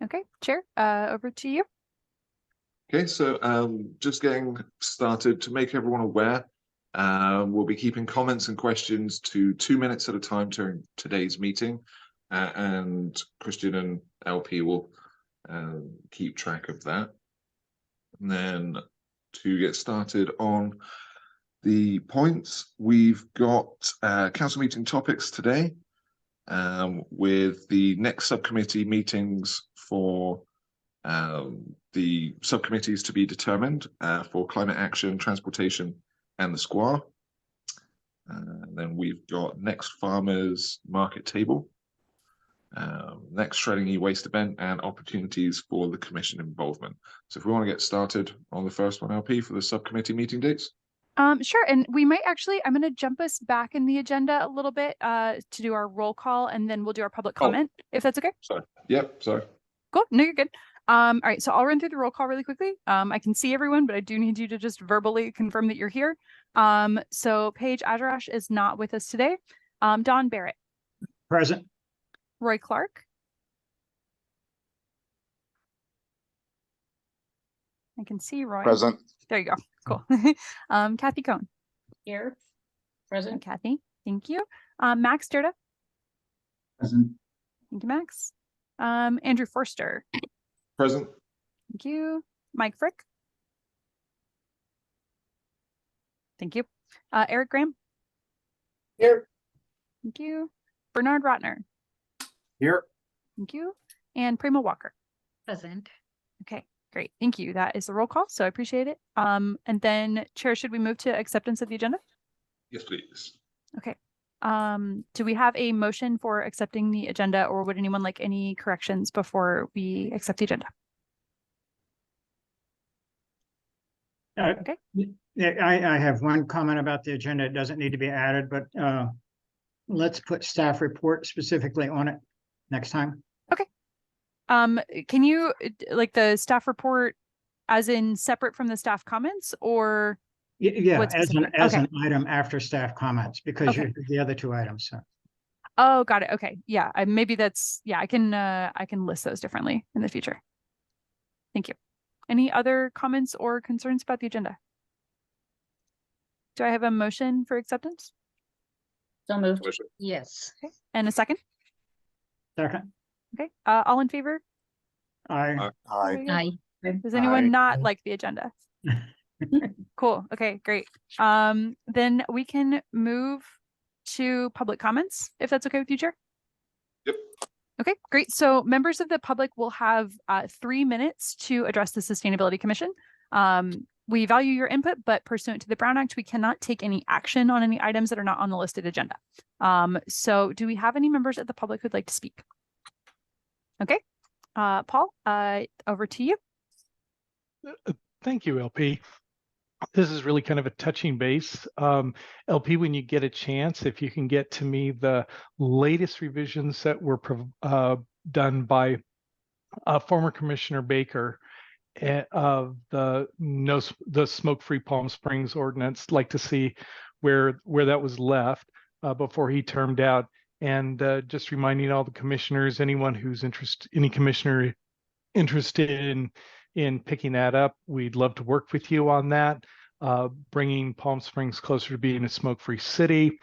Okay, Chair, over to you. Okay, so just getting started to make everyone aware, we'll be keeping comments and questions to 2 minutes at a time during today's meeting, and Christian and LP will keep track of that. And then to get started on the points, we've got council meeting topics today, with the next subcommittee meetings for the subcommittees to be determined for climate action, transportation, and the square. Then we've got next farmers market table, next shredding e-waste event, and opportunities for the commission involvement. So if we want to get started on the first one, LP, for the subcommittee meeting dates. Sure, and we might actually, I'm going to jump us back in the agenda a little bit to do our roll call, and then we'll do our public comment, if that's okay. Sorry. Yep, sorry. Cool, no, you're good. All right, so I'll run through the roll call really quickly. I can see everyone, but I do need you to just verbally confirm that you're here. So Paige Ajarash is not with us today. Don Barrett. Present. Roy Clark. I can see Roy. Present. There you go. Cool. Kathy Cohn. Here. Present. Kathy, thank you. Max Dirda. Present. Thank you, Max. Andrew Forster. Present. Thank you. Mike Frick. Thank you. Eric Graham. Here. Thank you. Bernard Rotner. Here. Thank you. And Prima Walker. Present. Okay, great. Thank you. That is the roll call, so I appreciate it. And then, Chair, should we move to acceptance of the agenda? Yes, please. Okay. Do we have a motion for accepting the agenda, or would anyone like any corrections before we accept the agenda? Okay. I have one comment about the agenda. It doesn't need to be added, but let's put staff report specifically on it next time. Okay. Can you like the staff report as in separate from the staff comments, or? Yeah, as okay. an item after staff comments, because Okay. you have the other two items. So. Oh, got it. Okay. Yeah, maybe that's, yeah, I can list those differently in the future. Thank you. Any other comments or concerns about the agenda? Do I have a motion for acceptance? So moved. Motion. Yes. Okay. And a second? Second. Okay. All in favor? Aye. Aye. Aye. Does anyone Aye. not like the agenda? Cool. Okay, great. Then we can move to public comments, if that's okay with you, Chair. Yep. Okay, great. So members of the public will have 3 minutes to address the Sustainability Commission. We value your input, but pursuant to the Brown Act, we cannot take any action on any items that are not on the listed agenda. So do we have any members of the public who'd like to speak? Okay, Paul, over to you. Thank you, LP. This is really kind of a touching base. LP, when you get a chance, if you can get to me the latest revisions that were done by former Commissioner Baker of the smoke-free Palm Springs ordinance, like to see where that was left before he termed out. And just reminding all the commissioners, anyone who's any commissioner interested in picking that up, we'd love to work with you on that, bringing Palm Springs closer to being a smoke-free city,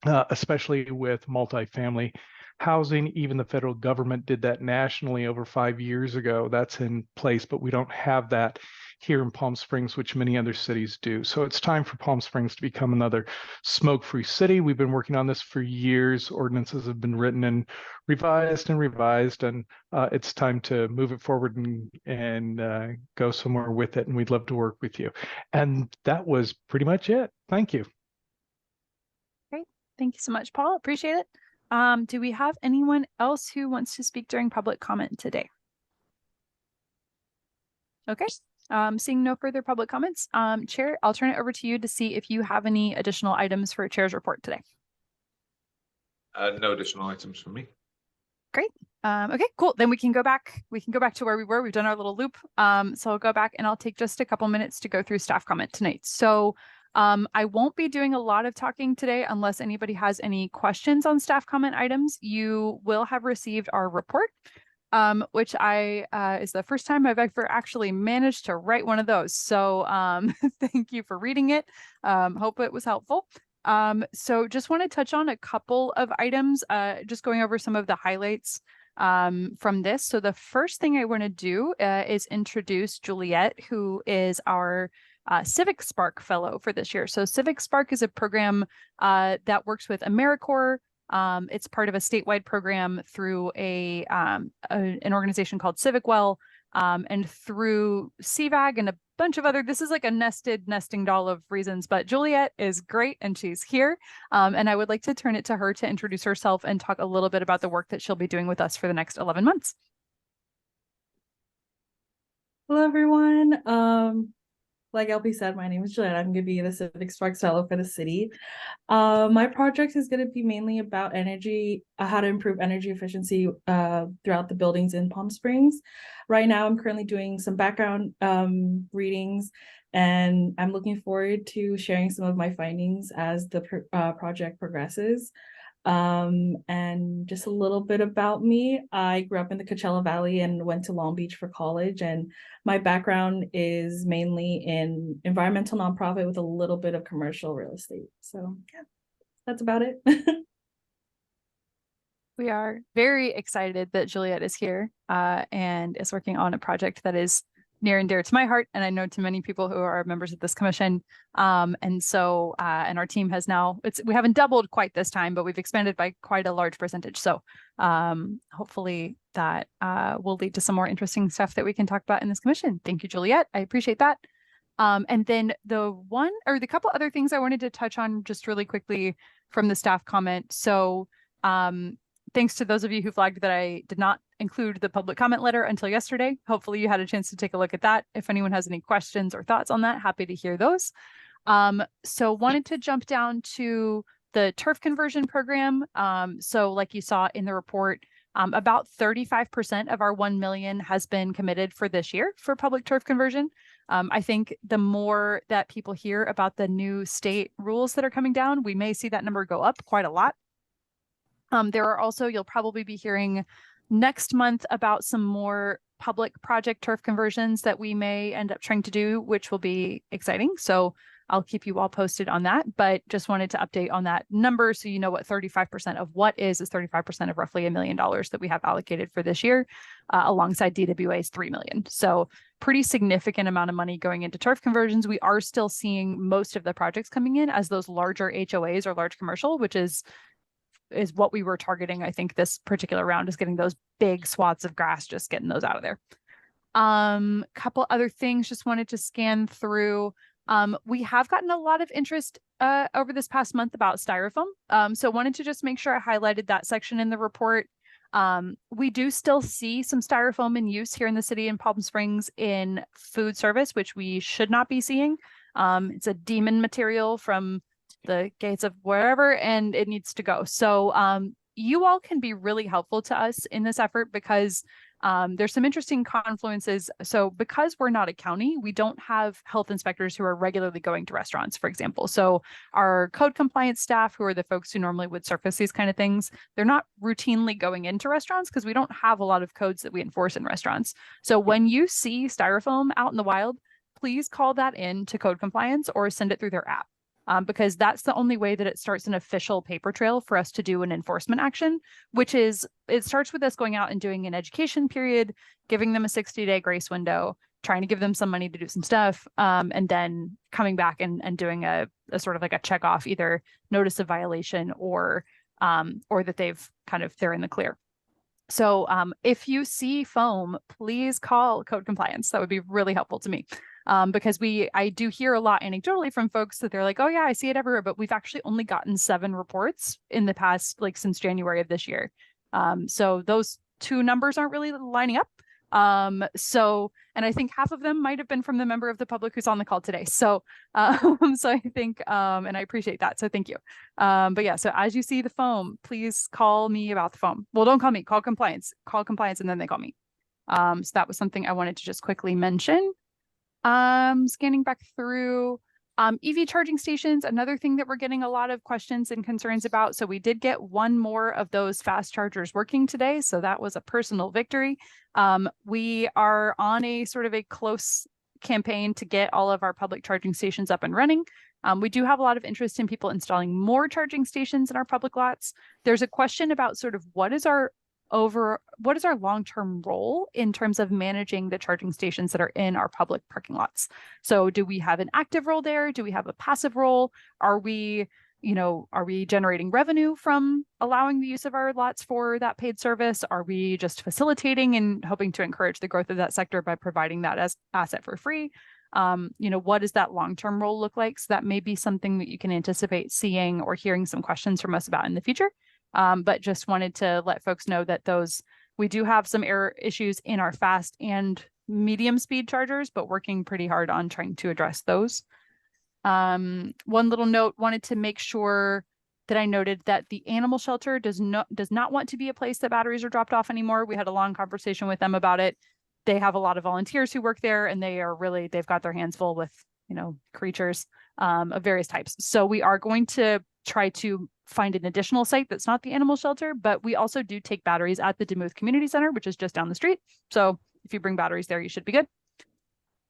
especially with multifamily housing. Even the federal government did that nationally over 5 years ago. That's in place, but we don't have that here in Palm Springs, which many other cities do. So it's time for Palm Springs to become another smoke-free city. We've been working on this for years. Ordinances have been written and revised, and it's time to move it forward and go somewhere with it. And we'd love to work with you. And that was pretty much it. Thank you. Great. Thank you so much, Paul. Appreciate it. Do we have anyone else who wants to speak during public comment today? Okay. Seeing no further public comments, Chair, I'll turn it over to you to see if you have any additional items for Chair's report today. No additional items for me. Great. Okay, cool. Then we can go back. We can go back to where we were. We've done our little loop. So I'll go back and I'll take just a couple minutes to go through staff comment tonight. So I won't be doing a lot of talking today unless anybody has any questions on staff comment items. You will have received our report. which is the first time I've ever actually managed to write one of those. So thank you for reading it. Hope it was helpful. So just want to touch on a couple of items, just going over some of the highlights from this. So the first thing I want to do is introduce Juliet, who is our Civic Spark Fellow for this year. So Civic Spark is a program that works with AmeriCorps. It's part of a statewide program through an organization called CivicWell, and through CVAG and a bunch of other. This is like a nesting doll of reasons, but Juliet is great and she's here. And I would like to turn it to her to introduce herself and talk a little bit about the work that she'll be doing with us for the next 11 months. Hello, everyone. Like LP said, my name is Juliet. I'm going to be the Civic Sparks Fellow for the city. My project is going to be mainly about energy, how to improve energy efficiency throughout the buildings in Palm Springs. Right now, I'm currently doing some background readings, and I'm looking forward to sharing some of my findings as the project progresses. And just a little bit about me. I grew up in the Coachella Valley and went to Long Beach for college, and my background is mainly in environmental nonprofit with a little bit of commercial real estate. So yeah, that's about it. We are very excited that Juliet is here and is working on a project that is near and dear to my heart, and I know to many people who are members of this commission. And our team has now, we haven't doubled quite this time, but we've expanded by quite a large percentage. So hopefully that will lead to some more interesting stuff that we can talk about in this commission. Thank you, Juliet. I appreciate that. And then the couple other things I wanted to touch on just really quickly from the staff comment. So thanks to those of you who flagged that I did not include the public comment letter until yesterday. Hopefully you had a chance to take a look at that. If anyone has any questions or thoughts on that, happy to hear those. So wanted to jump down to the turf conversion program. So like you saw in the report, about 35% of our 1 million has been committed for this year for public turf conversion. I think the more that people hear about the new state rules that are coming down, we may see that number go up quite a lot. There are also, you'll probably be hearing next month about some more public project turf conversions that we may end up trying to do, which will be exciting. So I'll keep you all posted on that, but just wanted to update on that number so you know what 35% of what is 35% of roughly $1 million that we have allocated for this year, alongside DWA's 3 million. So pretty significant amount of money going into turf conversions. We are still seeing most of the projects coming in as those larger HOAs or large commercial, which is what we were targeting. I think this particular round is getting those big swaths of grass, just getting those out of there. Couple other things, just wanted to scan through. We have gotten a lot of interest over this past month about styrofoam. So wanted to just make sure I highlighted that section in the report. We do still see some styrofoam in use here in the city in Palm Springs in food service, which we should not be seeing. It's a demon material from the gates of wherever, and it needs to go. So you all can be really helpful to us in this effort because there's some interesting confluences. So because we're not a county, we don't have health inspectors who are regularly going to restaurants, for example. So our code compliance staff, who are the folks who normally would surface these kind of things, they're not routinely going into restaurants because we don't have a lot of codes that we enforce in restaurants. So when you see styrofoam out in the wild, please call that in to code compliance or send it through their app. Because that's the only way that it starts an official paper trail for us to do an enforcement action, which is, it starts with us going out and doing an education period, giving them a 60-day grace window, trying to give them some money to do some stuff, and then coming back and doing a sort of like a check off, either notice of violation or that they're in the clear. So if you see foam, please call code compliance. That would be really helpful to me. Because I do hear a lot anecdotally from folks that they're like, oh yeah, I see it everywhere, but we've actually only gotten 7 reports in the past, like since January of this year. So those two numbers aren't really lining up. And I think half of them might have been from the member of the public who's on the call today. So I think, and I appreciate that. So thank you. But yeah, so as you see the foam, please call me about the foam. Well, don't call me, call compliance, and then they call me. So that was something I wanted to just quickly mention. Scanning back through, EV charging stations, another thing that we're getting a lot of questions and concerns about. So we did get one more of those fast chargers working today. So that was a personal victory. We are on a sort of a close campaign to get all of our public charging stations up and running. We do have a lot of interest in people installing more charging stations in our public lots. There's a question about sort of what is our long-term role in terms of managing the charging stations that are in our public parking lots. So do we have an active role there? Do we have a passive role? Are we generating revenue from allowing the use of our lots for that paid service? Are we just facilitating and hoping to encourage the growth of that sector by providing that as asset for free? What does that long-term role look like? So that may be something that you can anticipate seeing or hearing some questions from us about in the future. But just wanted to let folks know that we do have some error issues in our fast and medium speed chargers, but working pretty hard on trying to address those. One little note, wanted to make sure that I noted that the animal shelter does not want to be a place that batteries are dropped off anymore. We had a long conversation with them about it. They have a lot of volunteers who work there, and they've got their hands full with, creatures of various types. So we are going to try to find an additional site that's not the animal shelter, but we also do take batteries at the Demuth Community Center, which is just down the street. So if you bring batteries there, you should be good.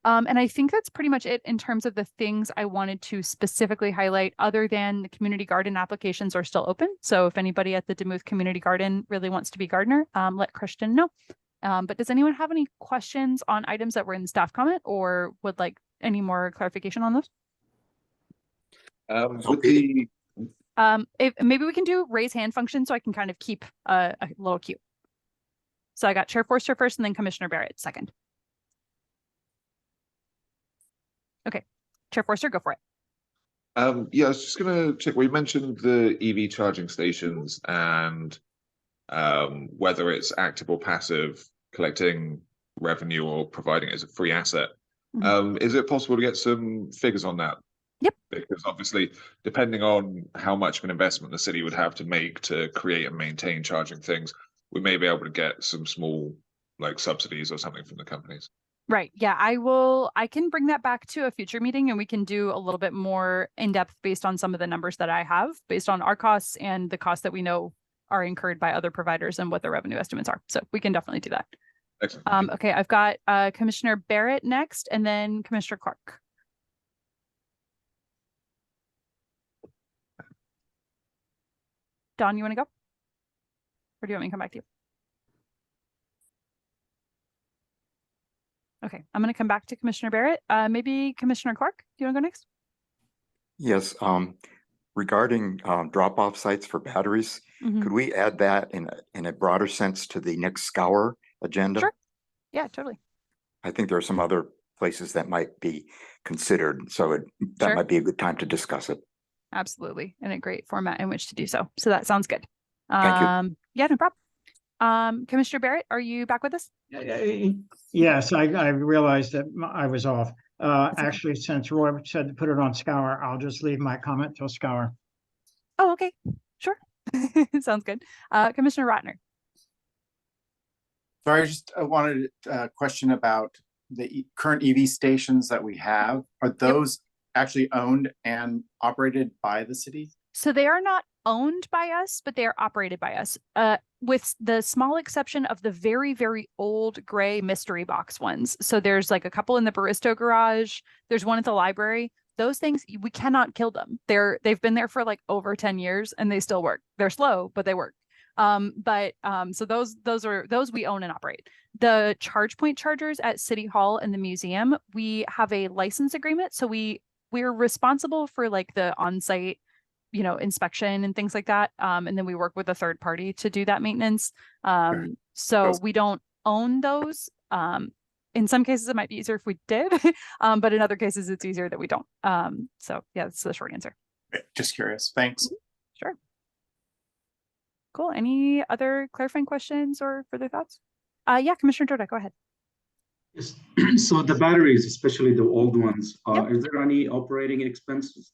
And I think that's pretty much it in terms of the things I wanted to specifically highlight, other than the community garden applications are still open. So if anybody at the Demuth Community Garden really wants to be gardener, let Christian know. But does anyone have any questions on items that were in the staff comment or would like any more clarification on those? If maybe we can do raise hand function so I can kind of keep a little queue. So I got Chair Forster first and then Commissioner Barrett second. Okay, Chair Forster, go for it. Yeah, I was just gonna check. We mentioned the EV charging stations and whether it's active or passive, collecting revenue or providing it as a free asset. Is it possible to get some figures on that? Yep. Because obviously, depending on how much of an investment the city would have to make to create and maintain charging things, we may be able to get some small subsidies or something from the companies. Right. Yeah, I can bring that back to a future meeting and we can do a little bit more in depth based on some of the numbers that I have, based on our costs and the costs that we know are incurred by other providers and what their revenue estimates are. So we can definitely do that. Excellent. Okay, I've got Commissioner Barrett next and then Commissioner Clark. Dawn, you want to go? Or do you want me to come back to you? Okay, I'm going to come back to Commissioner Barrett. Maybe Commissioner Clark, do you want to go next? Yes, regarding drop-off sites for batteries, could we add that in a broader sense to the next SCOUR agenda? Sure. Yeah, totally. I think there are some other places that might be considered, so that Sure. might be a good time to discuss it. Absolutely, and a great format in which to do so. So that sounds good. Thank you. Yeah, no problem. Commissioner Barrett, are you back with us? Yes, I realized that I was off. Actually, since Roy said to put it on SCOUR, I'll just leave my comment till SCOUR. Oh, okay, sure. Sounds good. Commissioner Ratner. Sorry, I just wanted a question about the current EV stations that we have. Are those actually owned and operated by the city? So they are not owned by us, but they are operated by us, with the small exception of the very, very old gray mystery box ones. So there's like a couple in the Barristo garage. There's one at the library. Those things, we cannot kill them. They've been there for like over 10 years and they still work. They're slow, but they work. So those we own and operate. The ChargePoint chargers at City Hall and the museum, we have a license agreement. So we're responsible for like the on-site, inspection and things like that. And then we work with a third party to do that maintenance. So we don't own those. In some cases it might be easier if we did, but in other cases it's easier that we don't. So yeah, that's the short answer. Just curious. Thanks. Sure. Cool. Any other clarifying questions or further thoughts? Yeah, Commissioner Jordan, go ahead. Yes. So the batteries, especially the old ones, is there any operating expenses?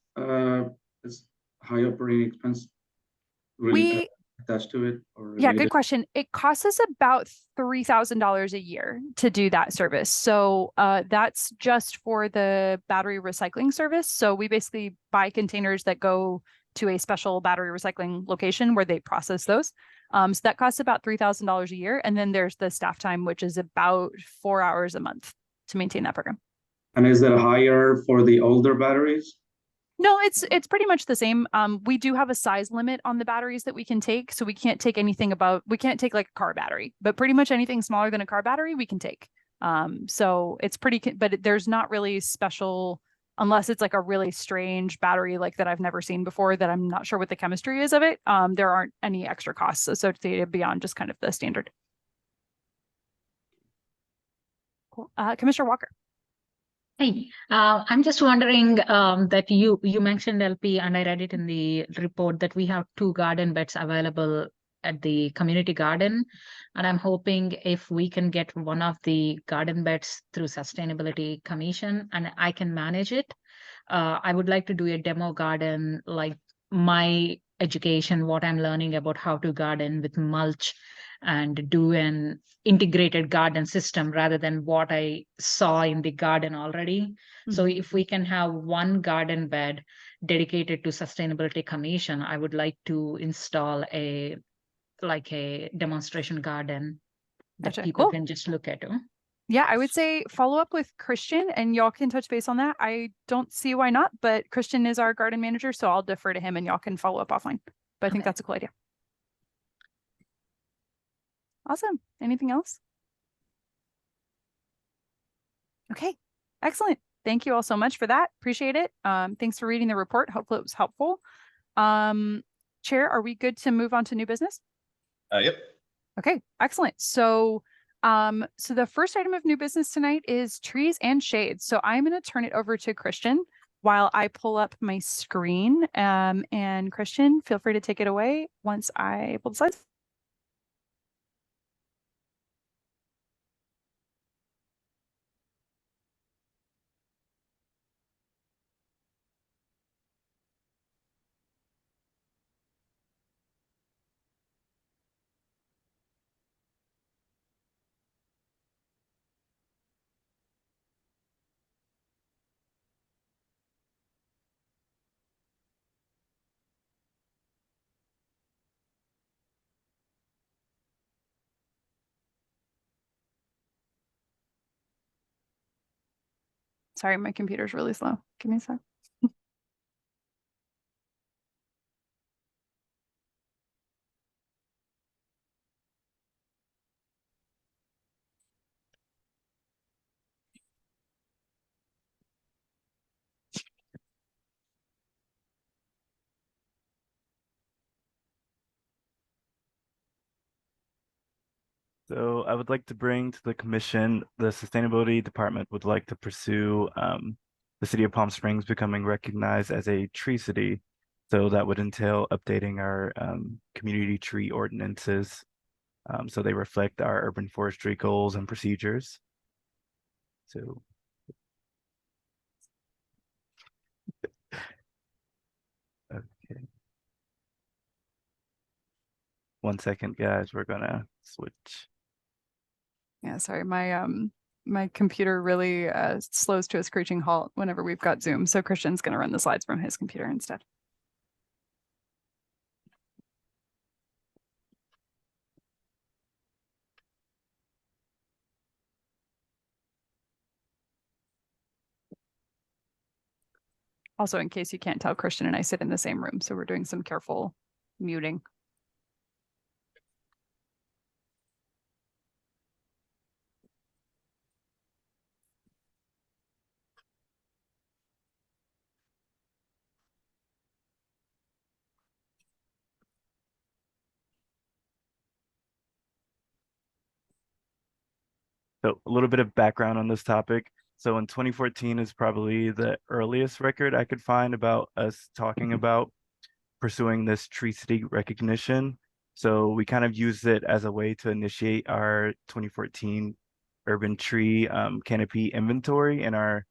High operating expense? attached to it or Yeah, related? good question. It costs us about $3,000 a year to do that service. So that's just for the battery recycling service. So we basically buy containers that go to a special battery recycling location where they process those. So that costs about $3,000 a year. And then there's the staff time, which is about 4 hours a month to maintain that program. And is that higher for the older batteries? No, it's pretty much the same. We do have a size limit on the batteries that we can take, so we can't take anything above. We can't take like a car battery, but pretty much anything smaller than a car battery we can take. So it's pretty, but there's not really special, unless it's like a really strange battery like that I've never seen before that I'm not sure what the chemistry is of it. There aren't any extra costs associated beyond just kind of the standard. Cool. Commissioner Walker. Hey, I'm just wondering that you mentioned LP, and I read it in the report that we have 2 garden beds available at the community garden, and I'm hoping if we can get one of the garden beds through Sustainability Commission and I can manage it. I would like to do a demo garden, like my education, what I'm learning about how to garden with mulch and do an integrated garden system rather than what I saw in the garden already. So if we can have one garden bed dedicated to Sustainability Commission, I would like to install a demonstration garden that Gotcha. people Cool. can just look at. Yeah, I would say follow up with Christian and y'all can touch base on that. I don't see why not, but Christian is our garden manager, so I'll defer to him and y'all can follow up offline. But I think Okay. that's a cool idea. Awesome. Anything else? Okay, excellent. Thank you all so much for that. Appreciate it. Thanks for reading the report. Hopefully it was helpful. Chair, are we good to move on to new business? Yep. Okay, excellent. So the first item of new business tonight is trees and shades. So I'm going to turn it over to Christian while I pull up my screen. And Christian, feel free to take it away once I pull the slides. Sorry, my computer's really slow. Give me a sec. So I would like to bring to the commission, the Sustainability Department would like to pursue the city of Palm Springs becoming recognized as a tree city. So that would entail updating our community tree ordinances so they reflect our urban forestry goals and procedures. So okay. 1 second, guys, we're gonna switch. Yeah, sorry, my computer really slows to a screeching halt whenever we've got Zoom. So Christian's going to run the slides from his computer instead. Also, in case you can't tell, Christian and I sit in the same room, so we're doing some careful muting. So a little bit of background on this topic. So in 2014 is probably the earliest record I could find about us talking about pursuing this tree city recognition. So we kind of used it as a way to initiate our 2014 urban tree canopy inventory in our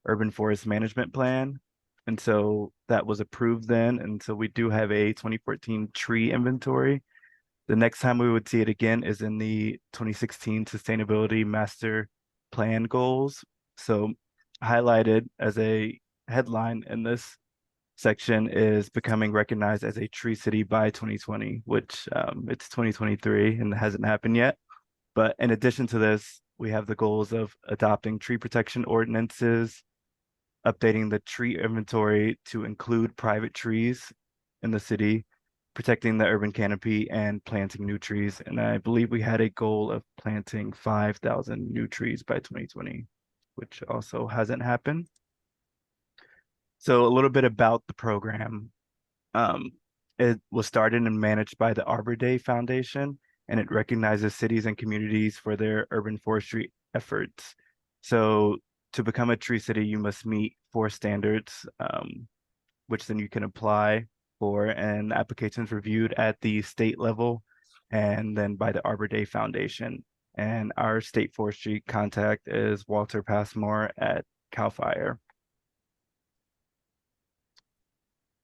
urban forest management plan. And so that was approved then. And so we do have a 2014 tree inventory The next time we would see it again is in the 2016 Sustainability Master Plan goals. So highlighted as a headline in this section is becoming recognized as a tree city by 2020, which it's 2023 and it hasn't happened yet. But in addition to this, we have the goals of adopting tree protection ordinances, updating the tree inventory to include private trees in the city, protecting the urban canopy, and planting new trees. And I believe we had a goal of planting 5,000 new trees by 2020, which also hasn't happened. So a little bit about the program. It was started and managed by the Arbor Day Foundation, and it recognizes cities and communities for their urban forestry efforts. So to become a tree city, you must meet 4 standards, which then you can apply for, and applications reviewed at the state level and then by the Arbor Day Foundation. And our state forestry contact is Walter Passmore at CAL FIRE.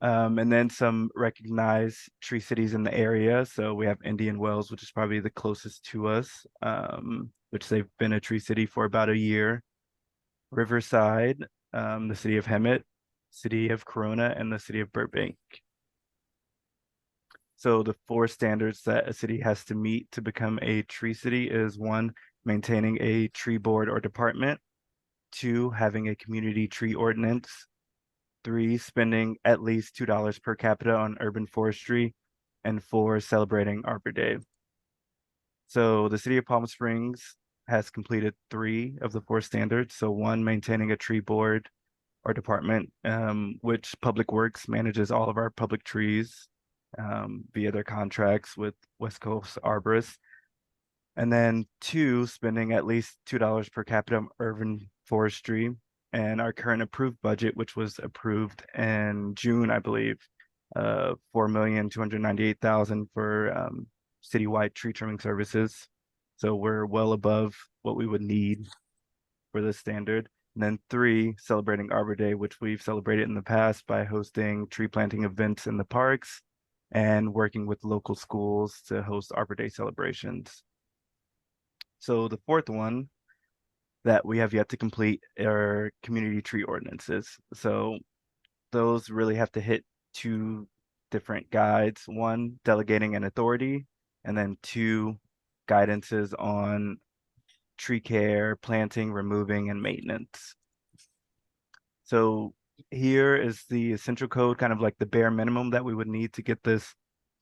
And then some recognized tree cities in the area. So we have Indian Wells, which is probably the closest to us, which they've been a tree city for about a year. Riverside, the city of Hemet, city of Corona, and the city of Burbank. So the 4 standards that a city has to meet to become a tree city is 1, maintaining a tree board or department, 2, having a community tree ordinance, 3, spending at least $2 per capita on urban forestry, and 4, celebrating Arbor Day. So the city of Palm Springs has completed 3 of the 4 standards. So 1, maintaining a tree board or department, which Public Works manages all of our public trees via their contracts with West Coast Arborists. And then 2, spending at least $2 per capita on urban forestry. And our current approved budget, which was approved in June, I believe, $4,298,000 for citywide tree trimming services. So we're well above what we would need for this standard. And then 3, celebrating Arbor Day, which we've celebrated in the past by hosting tree planting events in the parks and working with local schools to host Arbor Day celebrations. So the 4th one that we have yet to complete are community tree ordinances. So those really have to hit 2 different guides. 1, delegating an authority, and then 2, guidances on tree care, planting, removing, and maintenance. So here is the essential code, kind of like the bare minimum that we would need to get this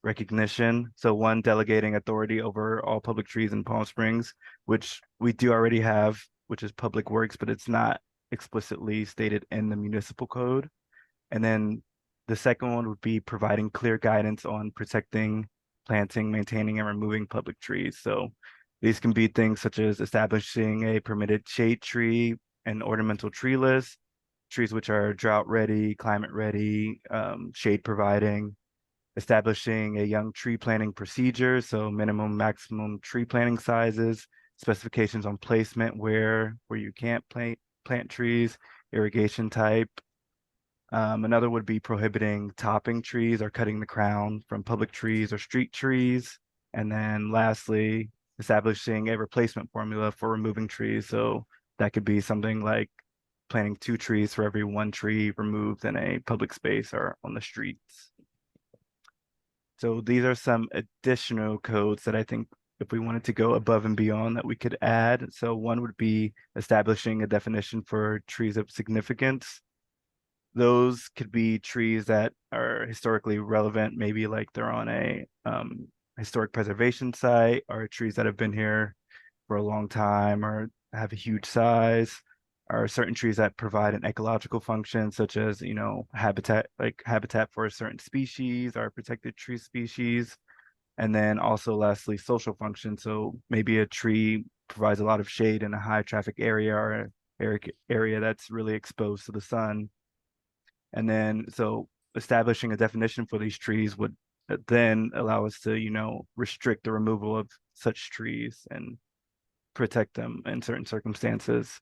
recognition. So 1, delegating authority over all public trees in Palm Springs, which we do already have, which is Public Works, but it's not explicitly stated in the municipal code. And then the second one would be providing clear guidance on protecting, planting, maintaining, and removing public trees. So these can be things such as establishing a permitted shade tree and ornamental tree list, trees which are drought ready, climate ready, shade providing, establishing a young tree planting procedure, so minimum, maximum tree planting sizes, specifications on placement where you can't plant trees, irrigation type. Another would be prohibiting topping trees or cutting the crown from public trees or street trees. And then lastly, establishing a replacement formula for removing trees. So that could be something like planting 2 trees for every 1 tree removed in a public space or on the streets. So these are some additional codes that I think if we wanted to go above and beyond that we could add. So 1 would be establishing a definition for trees of significance. Those could be trees that are historically relevant, maybe like they're on a historic preservation site, or trees that have been here for a long time or have a huge size, or certain trees that provide an ecological function, such as, habitat for a certain species or protected tree species. And then also lastly, social function. So maybe a tree provides a lot of shade in a high traffic area or area that's really exposed to the sun. And then, so establishing a definition for these trees would then allow us to, restrict the removal of such trees and protect them in certain circumstances.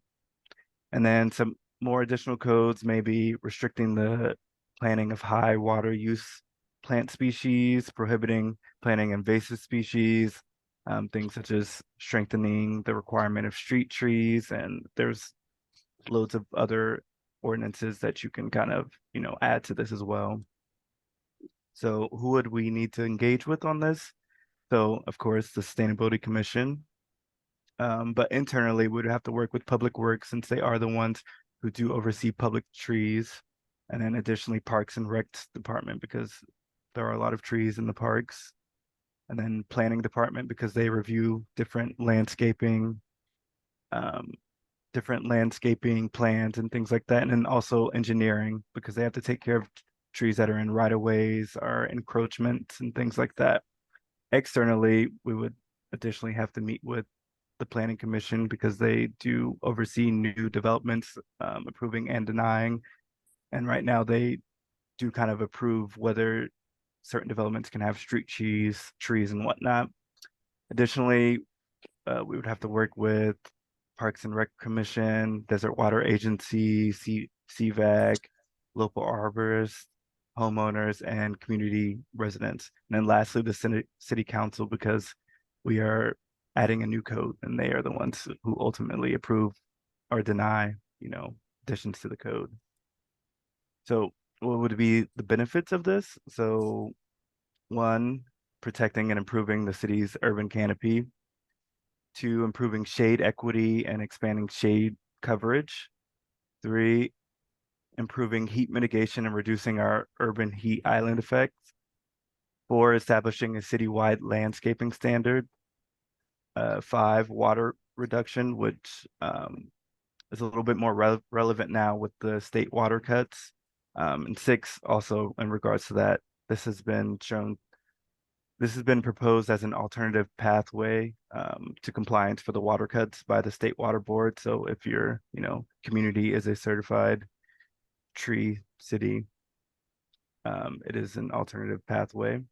And then some more additional codes, maybe restricting the planting of high water use plant species, prohibiting planting invasive species, things such as strengthening the requirement of street trees, and there's loads of other ordinances that you can kind of, add to this as well. So who would we need to engage with on this? So of course, the Sustainability Commission. But internally, we'd have to work with Public Works since they are the ones who do oversee public trees. And then additionally, Parks and Recs Department, because there are a lot of trees in the parks. And then Planning Department, because they review different landscaping plans and things like that. And then also engineering, because they have to take care of trees that are in right-of-ways or encroachments and things like that. Externally, we would additionally have to meet with the Planning Commission because they do oversee new developments, approving and denying. And right now they do kind of approve whether certain developments can have street trees and whatnot. Additionally, we would have to work with Parks and Rec Commission, Desert Water Agency, CVAG, local arborists, homeowners, and community residents. And then lastly, the city council, because we are adding a new code and they are the ones who ultimately approve or deny, additions to the code. So what would be the benefits of this? So 1, protecting and improving the city's urban canopy. 2, improving shade equity and expanding shade coverage. 3, improving heat mitigation and reducing our urban heat island effects. 4, establishing a citywide landscaping standard. 5, water reduction, which is a little bit more relevant now with the state water cuts. And 6, also in regards to that, this has been proposed as an alternative pathway to compliance for the water cuts by the State Water Board. So if your, community is a certified tree city, it is an alternative pathway.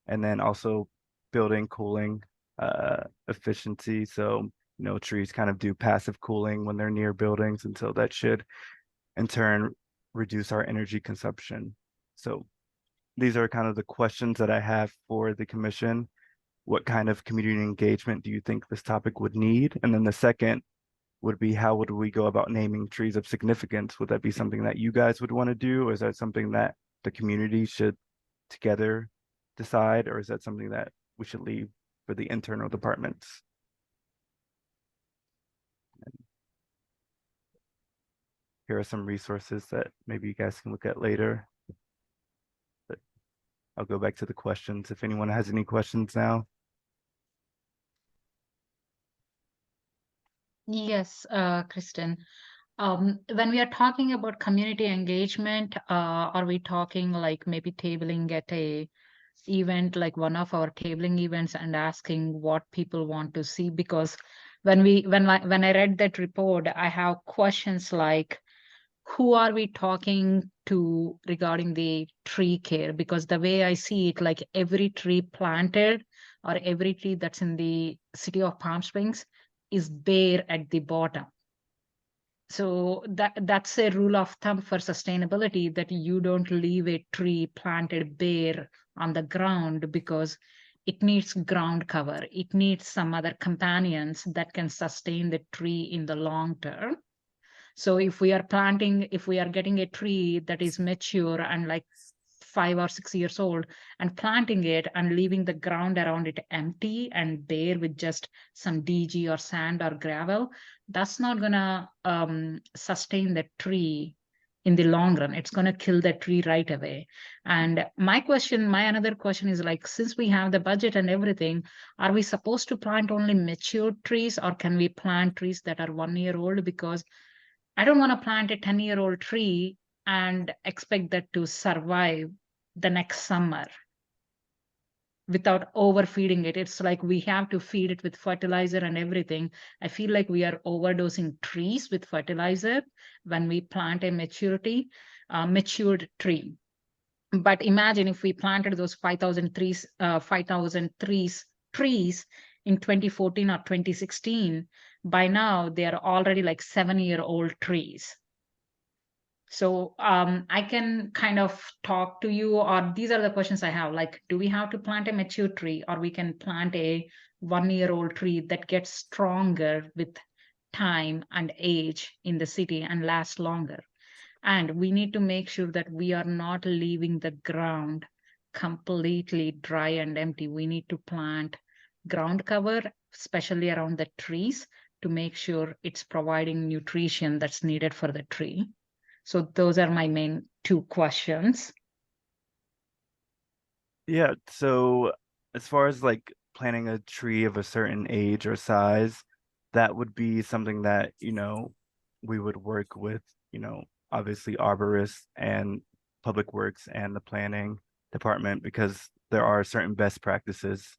And then also building cooling efficiency. So, trees kind of do passive cooling when they're near buildings, and so that should in turn reduce our energy consumption. So these are kind of the questions that I have for the commission. What kind of community engagement do you think this topic would need? And then the second would be, how would we go about naming trees of significance? Would that be something that you guys would want to do? Or is that something that the community should together decide? Or is that something that we should leave for the internal departments? Here are some resources that maybe you guys can look at later. But I'll go back to the questions if anyone has any questions now. Yes, Kristen. When we are talking about community engagement, are we talking like maybe tabling at a event, like one of our tabling events, and asking what people want to see? Because when I read that report, I have questions like, who are we talking to regarding the tree care? Because the way I see it, like every tree planted or every tree that's in the city of Palm Springs is bare at the bottom. So that's a rule of thumb for sustainability, that you don't leave a tree planted bare on the ground, because it needs ground cover. It needs some other companions that can sustain the tree in the long term. So if we are getting a tree that is mature and like 5 or 6 years old and planting it and leaving the ground around it empty and bare with just some DG or sand or gravel, that's not gonna sustain the tree in the long run. It's gonna kill the tree right away. And my another question is, like, since we have the budget and everything, are we supposed to plant only mature trees, or can we plant trees that are 1 year old? Because I don't want to plant a 10-year-old tree and expect that to survive the next summer without overfeeding it. It's like we have to feed it with fertilizer and everything. I feel like we are overdosing trees with fertilizer when we plant a matured tree. But imagine if we planted those 5,000 trees in 2014 or 2016, by now they are already like 7-year-old trees. So I can kind of talk to you, or these are the questions I have. Like, do we have to plant a mature tree, or we can plant a 1-year-old tree that gets stronger with time and age in the city and lasts longer? And we need to make sure that we are not leaving the ground completely dry and empty. We need to plant ground cover, especially around the trees, to make sure it's providing nutrition that's needed for the tree. So those are my main 2 questions. Yeah, so as far as like planting a tree of a certain age or size, that would be something that, we would work with, obviously arborists and public works and the planning department, because there are certain best practices,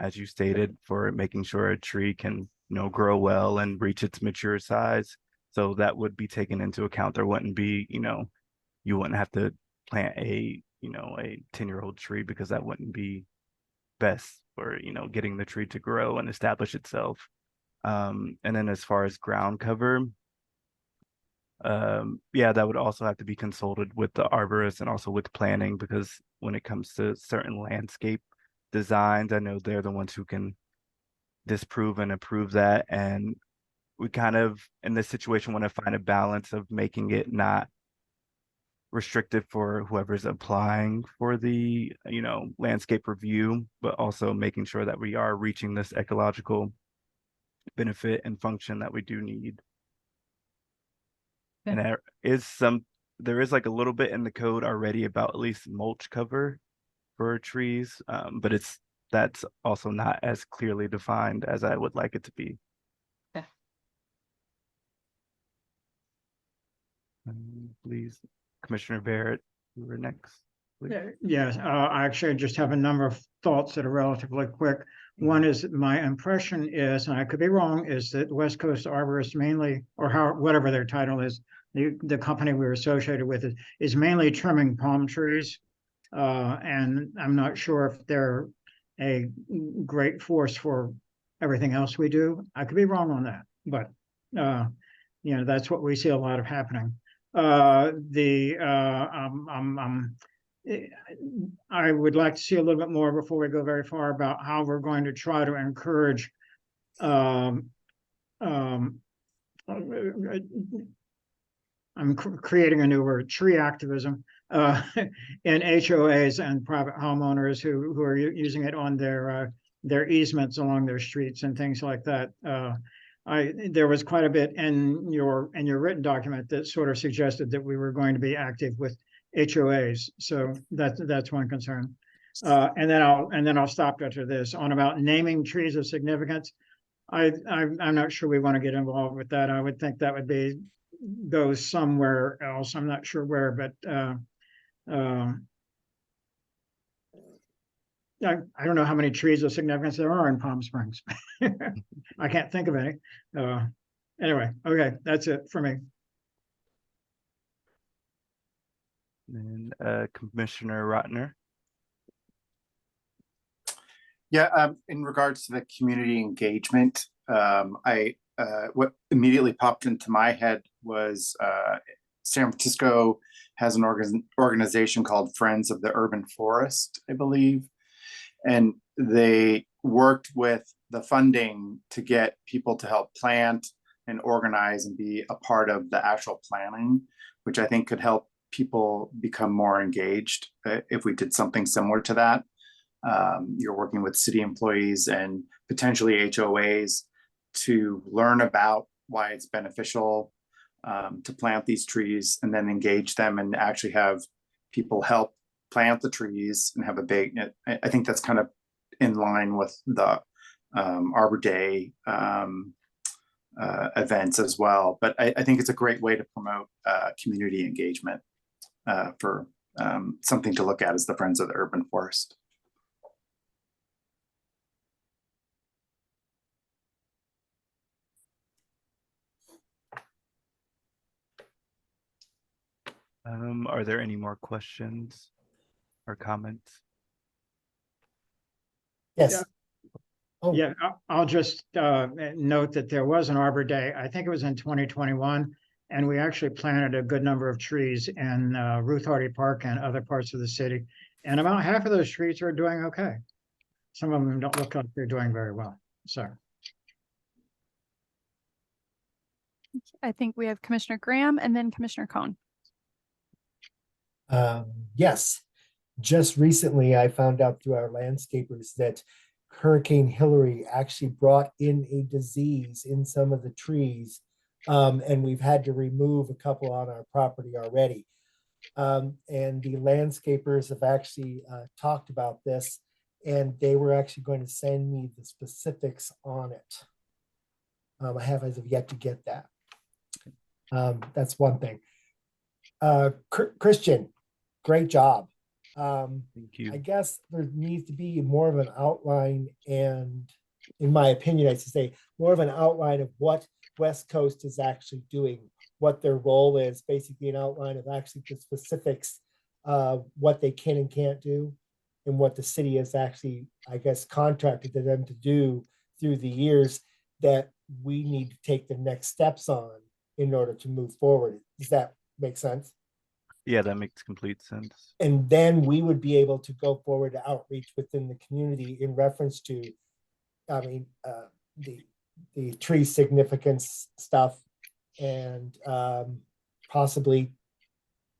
as you stated, for making sure a tree can, grow well and reach its mature size. So that would be taken into account. There wouldn't be, you wouldn't have to plant a 10-year-old tree, because that wouldn't be best for, getting the tree to grow and establish itself. And then as far as ground cover, yeah, that would also have to be consulted with the arborist and also with planning, because when it comes to certain landscape designs, I know they're the ones who can disprove and approve that. And we kind of, in this situation, want to find a balance of making it not restrictive for whoever's applying for the, landscape review, but also making sure that we are reaching this ecological benefit and function that we do need. Okay. And there is like a little bit in the code already about at least mulch cover for trees, but that's also not as clearly defined as I would like it to be. Okay. Please, Commissioner Barrett, you were next. Please. Yes, I actually just have a number of thoughts that are relatively quick. One is my impression is, and I could be wrong, is that West Coast Arborists mainly, or whatever their title is, the company we're associated with is mainly trimming palm trees. And I'm not sure if they're a great force for everything else we do. I could be wrong on that, but that's what we see a lot of happening. I would like to see a little bit more before we go very far about how we're going to try to encourage I'm creating a new word, tree activism, in HOAs and private homeowners who are using it on their easements along their streets and things like that. There was quite a bit in your written document that sort of suggested that we were going to be active with HOAs. So that's one concern. And then I'll stop after this on about naming trees of significance. I'm not sure we want to get involved with that. I would think that would go somewhere else. I'm not sure where, but I don't know how many trees of significance there are in Palm Springs. I can't think of any. Anyway, okay, that's it for me. And Commissioner Rotner. Yeah, in regards to the community engagement, what immediately popped into my head was San Francisco has an organization called Friends of the Urban Forest, I believe. And they worked with the funding to get people to help plant and organize and be a part of the actual planning, which I think could help people become more engaged if we did something similar to that. You're working with city employees and potentially HOAs to learn about why it's beneficial to plant these trees, and then engage them and actually have people help plant the trees and have a big, I think that's kind of in line with the Arbor Day events as well. But I think it's a great way to promote community engagement for something to look at as the Friends of the Urban Forest. Are there any more questions or comments? Yes. Yeah. Oh. Yeah, I'll just note that there was an Arbor Day. I think it was in 2021, And we actually planted a good number of trees in Ruth Hardy Park and other parts of the city. And about half of those trees are doing okay. Some of them don't look like they're doing very well. So. I think we have Commissioner Graham and then Commissioner Cohn. Yes, just recently I found out through our landscapers that Hurricane Hillary actually brought in a disease in some of the trees. And we've had to remove a couple on our property already. And the landscapers have actually talked about this, and they were actually going to send me the specifics on it. I have as of yet to get that. That's one thing. Christian, great job. Thank you. I guess there needs to be more of an outline, and in my opinion, I should say more of an outline of what West Coast is actually doing, what their role is, basically an outline of actually the specifics of what they can and can't do, and what the city has actually, I guess, contracted to them to do through the years that we need to take the next steps on in order to move forward. Does that make sense? Yeah, that makes complete sense. And then we would be able to go forward to outreach within the community in reference to, I mean, the tree significance stuff, and possibly,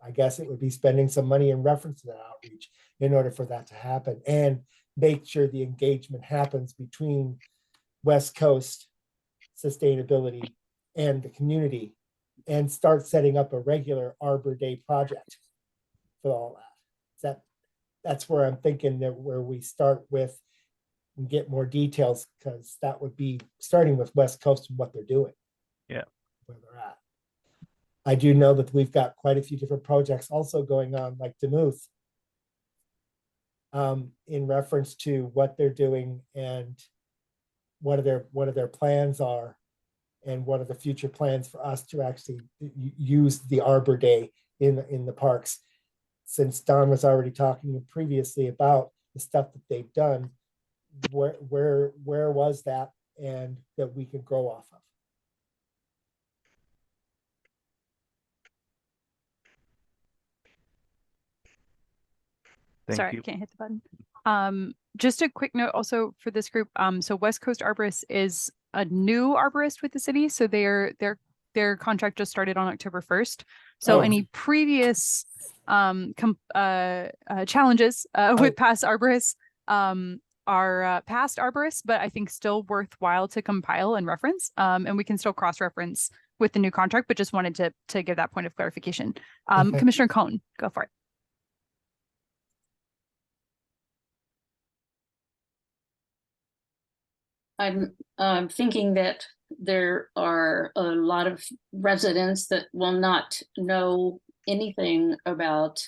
I guess it would be spending some money in reference to that outreach in order for that to happen, and make sure the engagement happens between West Coast sustainability and the community, and start setting up a regular Arbor Day project for all that. That's where I'm thinking that where we start with and get more details, because that would be starting with West Coast and what they're doing. Yeah. Where they're at. I do know that we've got quite a few different projects also going on, like Demuth, in reference to what they're doing and what are their plans are, and what are the future plans for us to actually use the Arbor Day in the parks. Since Don was already talking previously about the stuff that they've done, where was that, and that we could grow off of. Sorry, you. I can't hit the button. Just a quick note also for this group. So West Coast Arborist is a new arborist with the city. So their contract just started on October 1st. So any previous challenges with past arborists are past arborists, but I think still worthwhile to compile and reference. And we can still cross-reference with the new contract, but just wanted to give that point of clarification. Okay. Commissioner Cohn, go for it. I'm thinking that there are a lot of residents that will not know anything about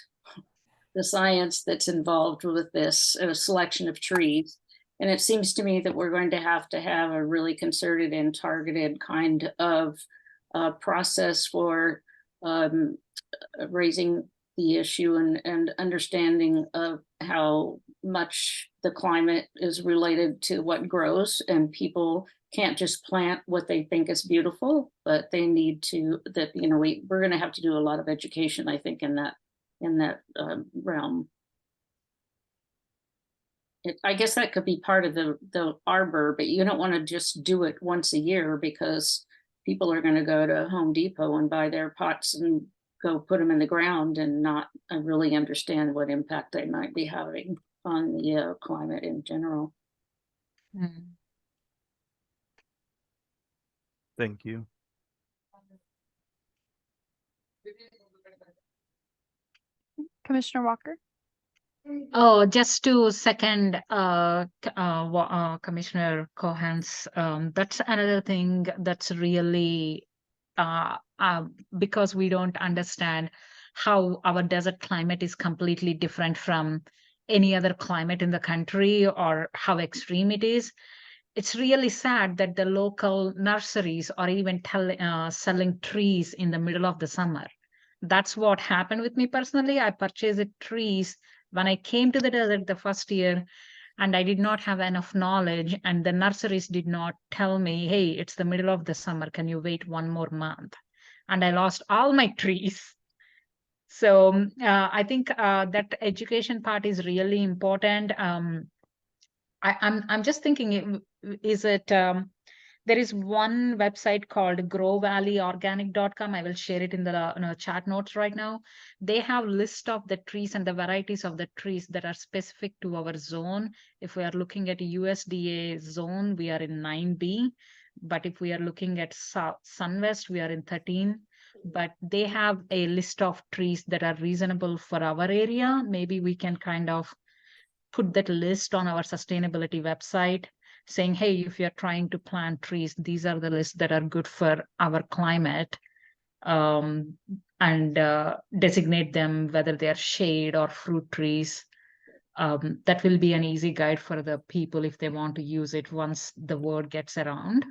the science that's involved with this selection of trees. And it seems to me that we're going to have a really concerted and targeted kind of process for raising the issue and understanding of how much the climate is related to what grows, and people can't just plant what they think is beautiful, but they need to, we're going to have to do a lot of education, I think, in that realm. I guess that could be part of the arbor, but you don't want to just do it once a year, because people are going to go to Home Depot and buy their pots and go put them in the ground and not really understand what impact they might be having on the climate in general. Thank you. Commissioner Walker. Oh, just to second Commissioner Cohen's, that's another thing that's really because we don't understand how our desert climate is completely different from any other climate in the country, or how extreme it is. It's really sad that the local nurseries are even selling trees in the middle of the summer. That's what happened with me personally. I purchased trees when I came to the desert the first year, and I did not have enough knowledge, and the nurseries did not tell me, hey, it's the middle of the summer, can you wait one more month? and I lost all my trees. So I think that education part is really important. I'm just thinking, is it there is one website called growvalleyorganic.com. I will share it in the chat notes right now. They have list of the trees and the varieties of the trees that are specific to our zone. If we are looking at a USDA zone, we are in 9B. But if we are looking at Sunwest, we are in 13. But they have a list of trees that are reasonable for our area. Maybe we can kind of put that list on our sustainability website, saying, hey, if you're trying to plant trees, these are the lists that are good for our climate, and designate them, whether they are shade or fruit trees. That will be an easy guide for the people if they want to use it once the word gets around.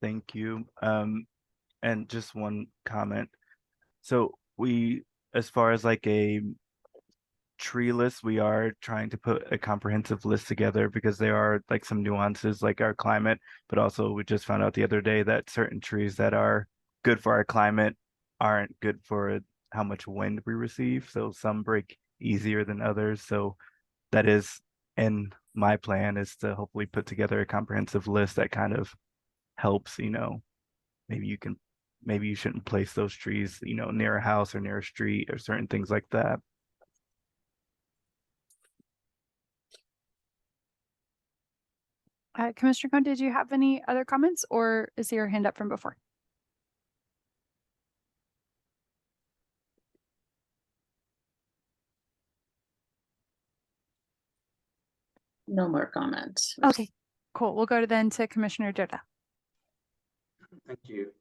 Thank you. And just one comment. So as far as like a tree list, we are trying to put a comprehensive list together because there are like some nuances like our climate, but also we just found out the other day that certain trees that are good for our climate aren't good for how much wind we receive. So some break easier than others. So that is in my plan, is to hopefully put together a comprehensive list that kind of helps, maybe you shouldn't place those trees, near a house or near a street or certain things like that. Commissioner Cohn, did you have any other comments, or is your hand up from before? No more comments. Okay, cool. We'll go to Commissioner Joda. Thank you.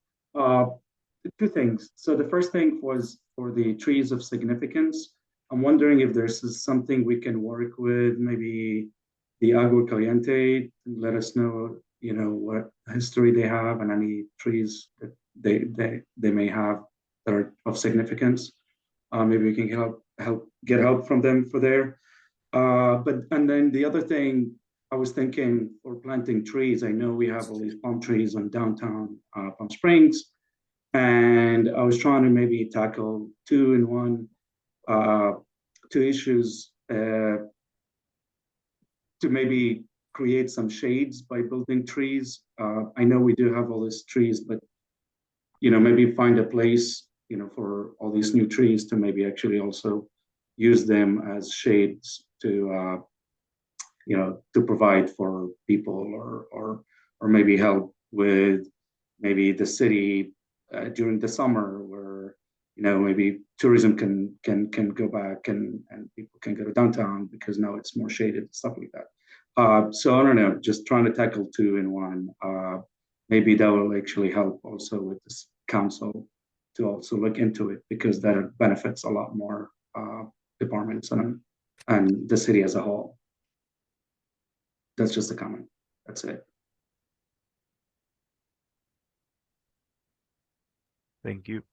Two things. So the first thing was for the trees of significance. I'm wondering if there's something we can work with, maybe the Agua Caliente, let us know, what history they have and any trees that they may have that are of significance. Maybe we can get help from them for there. And then the other thing, I was thinking for planting trees, I know we have all these palm trees on downtown Palm Springs, and I was trying to maybe tackle two issues to maybe create some shades by building trees. I know we do have all these trees, but maybe find a place, for all these new trees to maybe actually also use them as shades to provide for people, or maybe help with maybe the city during the summer, where maybe tourism can go back and people can go to downtown because now it's more shaded, stuff like that. So I don't know, just trying to tackle two in one. Maybe that will actually help also with this council to also look into it, because that benefits a lot more departments and the city as a whole. That's just a comment. That's it. Thank you.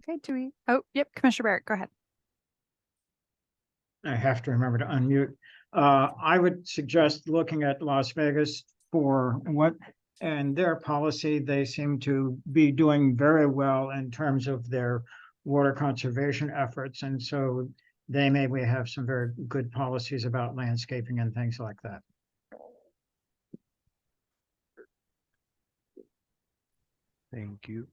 Okay, oh, yep, Commissioner Barrett, go ahead. I have to remember to unmute. I would suggest looking at Las Vegas and their policy. They seem to be doing very well in terms of their water conservation efforts. And so they maybe have some very good policies about landscaping and things like that. Thank you.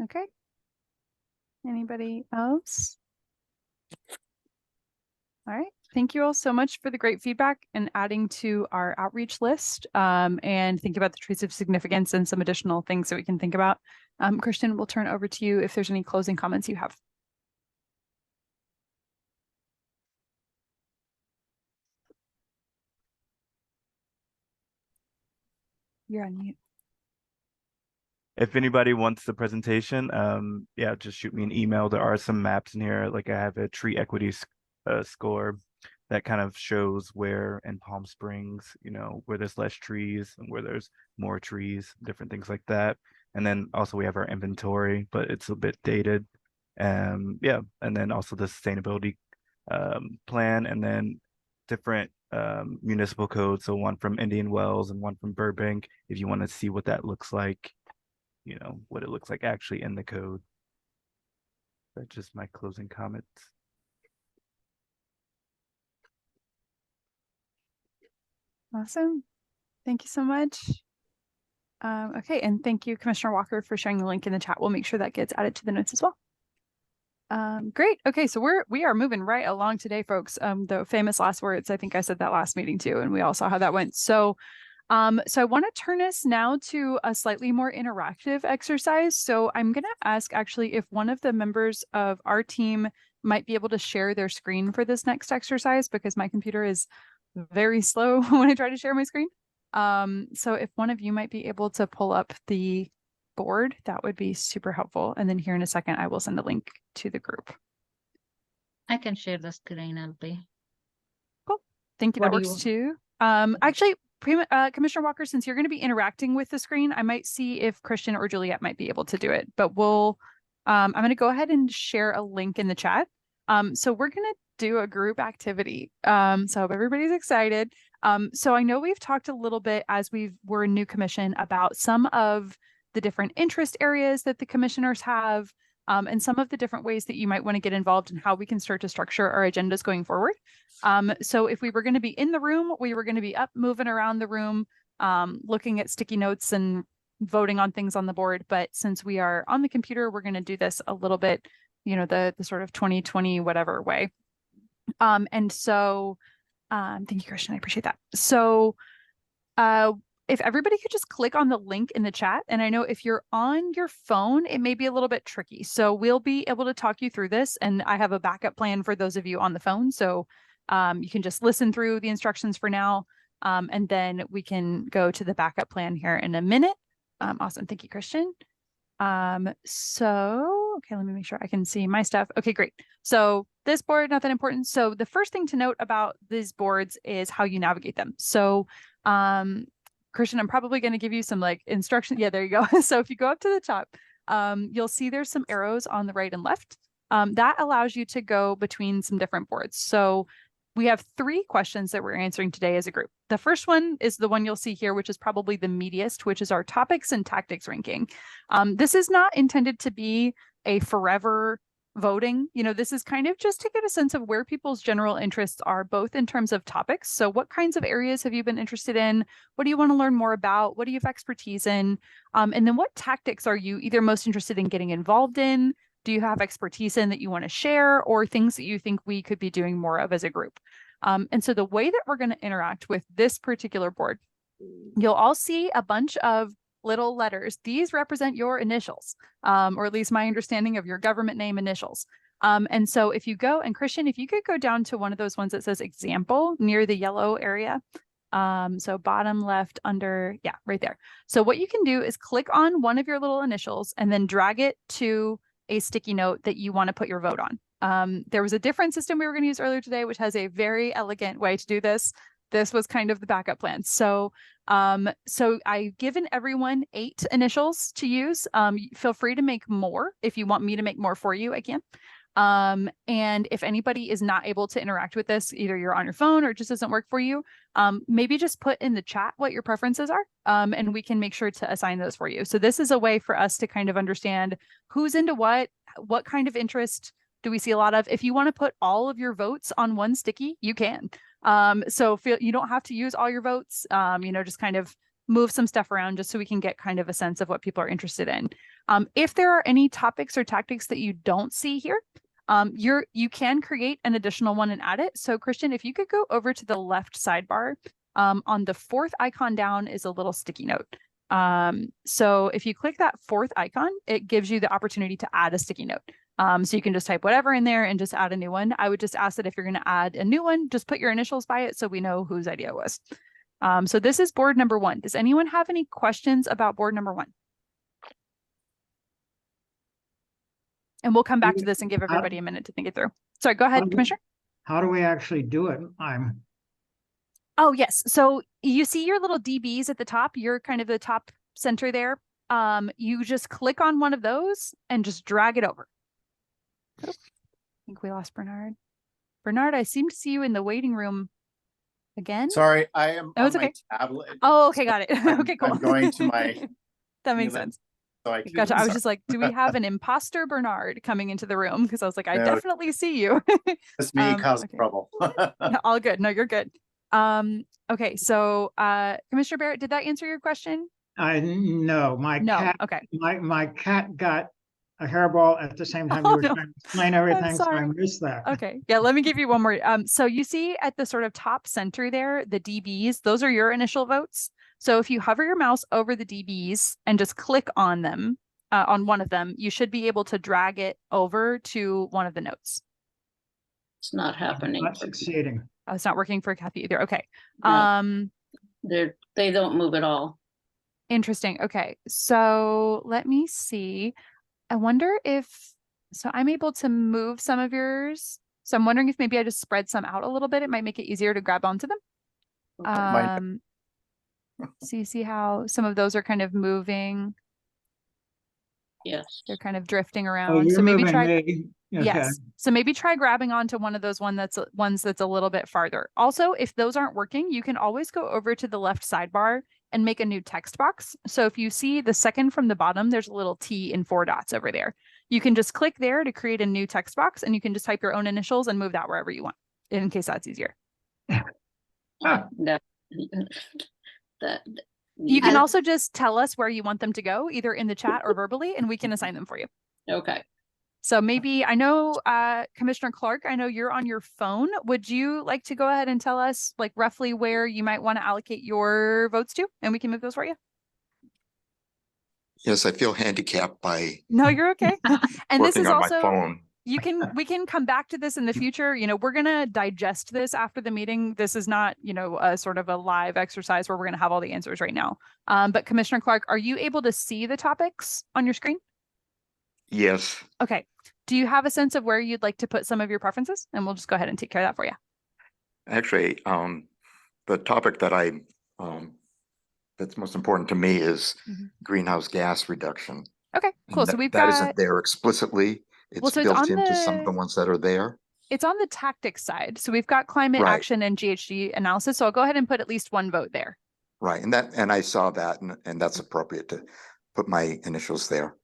Okay. Anybody else? All right. Thank you all so much for the great feedback and adding to our outreach list, and think about the trees of significance and some additional things that we can think about. Christian, we'll turn over to you if there's any closing comments you have. You're on mute. If anybody wants the presentation, yeah, just shoot me an email. There are some maps in here. Like I have a tree equity score that kind of shows where in Palm Springs, you know, where there's less trees and where there's more trees, different things like that. And then also we have our inventory, but it's a bit dated. Yeah, and then also the sustainability plan, and then different municipal codes. So one from Indian Wells and one from Burbank, if you want to see what that looks like, you know, what it looks like actually in the code. That's just my closing comments. Awesome. Thank you so much. Okay, and thank you, Commissioner Walker, for sharing the link in the chat. We'll make sure that gets added to the notes as well. Great. Okay, so we are moving right along today, folks. The famous last words. I think I said that last meeting too, and we all saw how that went. So I want to turn us now to a slightly more interactive exercise. So I'm going to ask actually if one of the members of our team might be able to share their screen for this next exercise, because my computer is very slow when I try to share my screen. So if one of you might be able to pull up the board, that would be super helpful. And then here in a second, I will send a link to the group. I can share the screen, LP. Cool. Thank you. What That do you works too. Actually, Commissioner Walker, since you're going to be interacting with the screen, I might see if Christian or Juliet might be able to do it, but I'm going to go ahead and share a link in the chat. So we're going to do a group activity. So I hope everybody's excited. So I know we've talked a little bit as we're a new commission about some of the different interest areas that the commissioners have, and some of the different ways that you might want to get involved and how we can start to structure our agendas going forward. So if we were going to be in the room, we were going to be up moving around the room, looking at sticky notes and voting on things on the board. But since we are on the computer, we're going to do this a little bit, you know, the sort of 2020 whatever way. And so thank you, Christian. I appreciate that. So if everybody could just click on the link in the chat, and I know if you're on your phone, it may be a little bit tricky. So we'll be able to talk you through this, and I have a backup plan for those of you on the phone. So you can just listen through the instructions for now, and then we can go to the backup plan here in a minute. Awesome. Thank you, Christian. So, okay, let me make sure I can see my stuff. Okay, great. So this board, not that important. So the first thing to note about these boards is how you navigate them. So, Christian, I'm probably going to give you some like instruction. Yeah, there you go. So if you go up to the top, you'll see there's some arrows on the right and left. That allows you to go between some different boards. So we have 3 questions that we're answering today as a group. The first one is the one you'll see here, which is probably the meatiest, which is our topics and tactics ranking. This is not intended to be a forever voting. You know, this is kind of just to get a sense of where people's general interests are, both in terms of topics. So what kinds of areas have you been interested in? What do you want to learn more about? What do you have expertise in? And then what tactics are you either most interested in getting involved in? Do you have expertise in that you want to share, or things that you think we could be doing more of as a group? And so the way that we're going to interact with this particular board, you'll all see a bunch of little letters. These represent your initials, or at least my understanding of your government name initials. And so if you go, and Christian, if you could go down to one of those ones that says example near the yellow area. So bottom left under, yeah, right there. So what you can do is click on one of your little initials and then drag it to a sticky note that you want to put your vote on. There was a different system we were going to use earlier today, which has a very elegant way to do this. This was kind of the backup plan. So I've given everyone 8 initials to use. Feel free to make more. If you want me to make more for you, I can. And if anybody is not able to interact with this, either you're on your phone or it just doesn't work for you, maybe just put in the chat what your preferences are, and we can make sure to assign those for you. So this is a way for us to kind of understand who's into what kind of interest do we see a lot of. If you want to put all of your votes on one sticky, you can. So you don't have to use all your votes, just kind of move some stuff around just so we can get kind of a sense of what people are interested in. If there are any topics or tactics that you don't see here, you can create an additional one and add it. So Christian, if you could go over to the left sidebar, on the 4th icon down is a little sticky note. So if you click that 4th icon, it gives you the opportunity to add a sticky note. So you can just type whatever in there and just add a new one. I would just ask that if you're going to add a new one, just put your initials by it so we know whose idea it was. So this is board number 1. Does anyone have any questions about board number 1? And we'll come back to this and give everybody a minute to think it through. Sorry, go ahead, Commissioner. how do we actually do it? Oh, yes. So you see your little DBs at the top, you're kind of the top center there. You just click on one of those and just drag it over. Oh, I think we lost Bernard. Bernard, I seem to see you in the waiting room again. Sorry, I am Oh, on it's my okay. tablet. Oh, okay, got it. I'm- Okay, cool. I'm going to my That makes Neelan, sense. so I can. Gotcha. I was sorry. just like, do we have an imposter Bernard coming into the room? Because I was like, I No. definitely see you. It's me causing okay. trouble. No, all good. No, you're good. Okay, so Commissioner Barrett, did that answer your question? No, my No. cat, Okay. my cat got a hairball at the same time Oh, you were no. trying to explain everything, so I sorry. missed that. Okay. Yeah, let me give you one more. So you see at the sort of top center there, the DBs, those are your initial votes. So if you hover your mouse over the DBs and just click on them, on one of them, you should be able to drag it over to one of the notes. It's not happening. Not succeeding. Oh, it's not working for Kathy either. Okay. No. They don't move at all. Interesting. Okay. So let me see. I wonder if, so I'm able to move some of yours. So I'm wondering if maybe I just spread some out a little bit. It might make it easier to grab onto them. Mine- So you see how some of those are kind of moving. Yes. They're kind of drifting Oh, around. you're So maybe moving try. me. Okay. Yes. So maybe try grabbing onto one of those ones that's a little bit farther. Also, if those aren't working, you can always go over to the left sidebar and make a new text box. So if you see the second from the bottom, there's a little T and 4 dots over there. You can just click there to create a new text box, and you can just type your own initials and move that wherever you want, in case that's easier. That, You can also just tell us where you want them to go, either in the chat or verbally, and we can assign them for you. okay. So maybe, I know, Commissioner Clark, I know you're on your phone. Would you like to go ahead and tell us like roughly where you might want to allocate your votes to, and we can move those for you? Yes, I feel handicapped by No, you're okay. And this working is on my also, phone. we can come back to this in the future. You know, we're going to digest this after the meeting. This is not, you know, a sort of a live exercise where we're going to have all the answers right now. But Commissioner Clark, are you able to see the topics on your screen? Yes, Okay. Do you have a sense of where you'd like to put some of your preferences? And we'll just go ahead and take care of that for you. actually, the topic that that's most important to me is Mhm. greenhouse gas reduction. Okay, And cool. So we've that got, isn't there explicitly. It's so it's built on into some of the- the ones that are there. it's on the tactics side. So we've got climate Right. action and GHG analysis. So I'll go ahead and put at least one vote there. Right, and I saw that, and that's appropriate to put my initials there.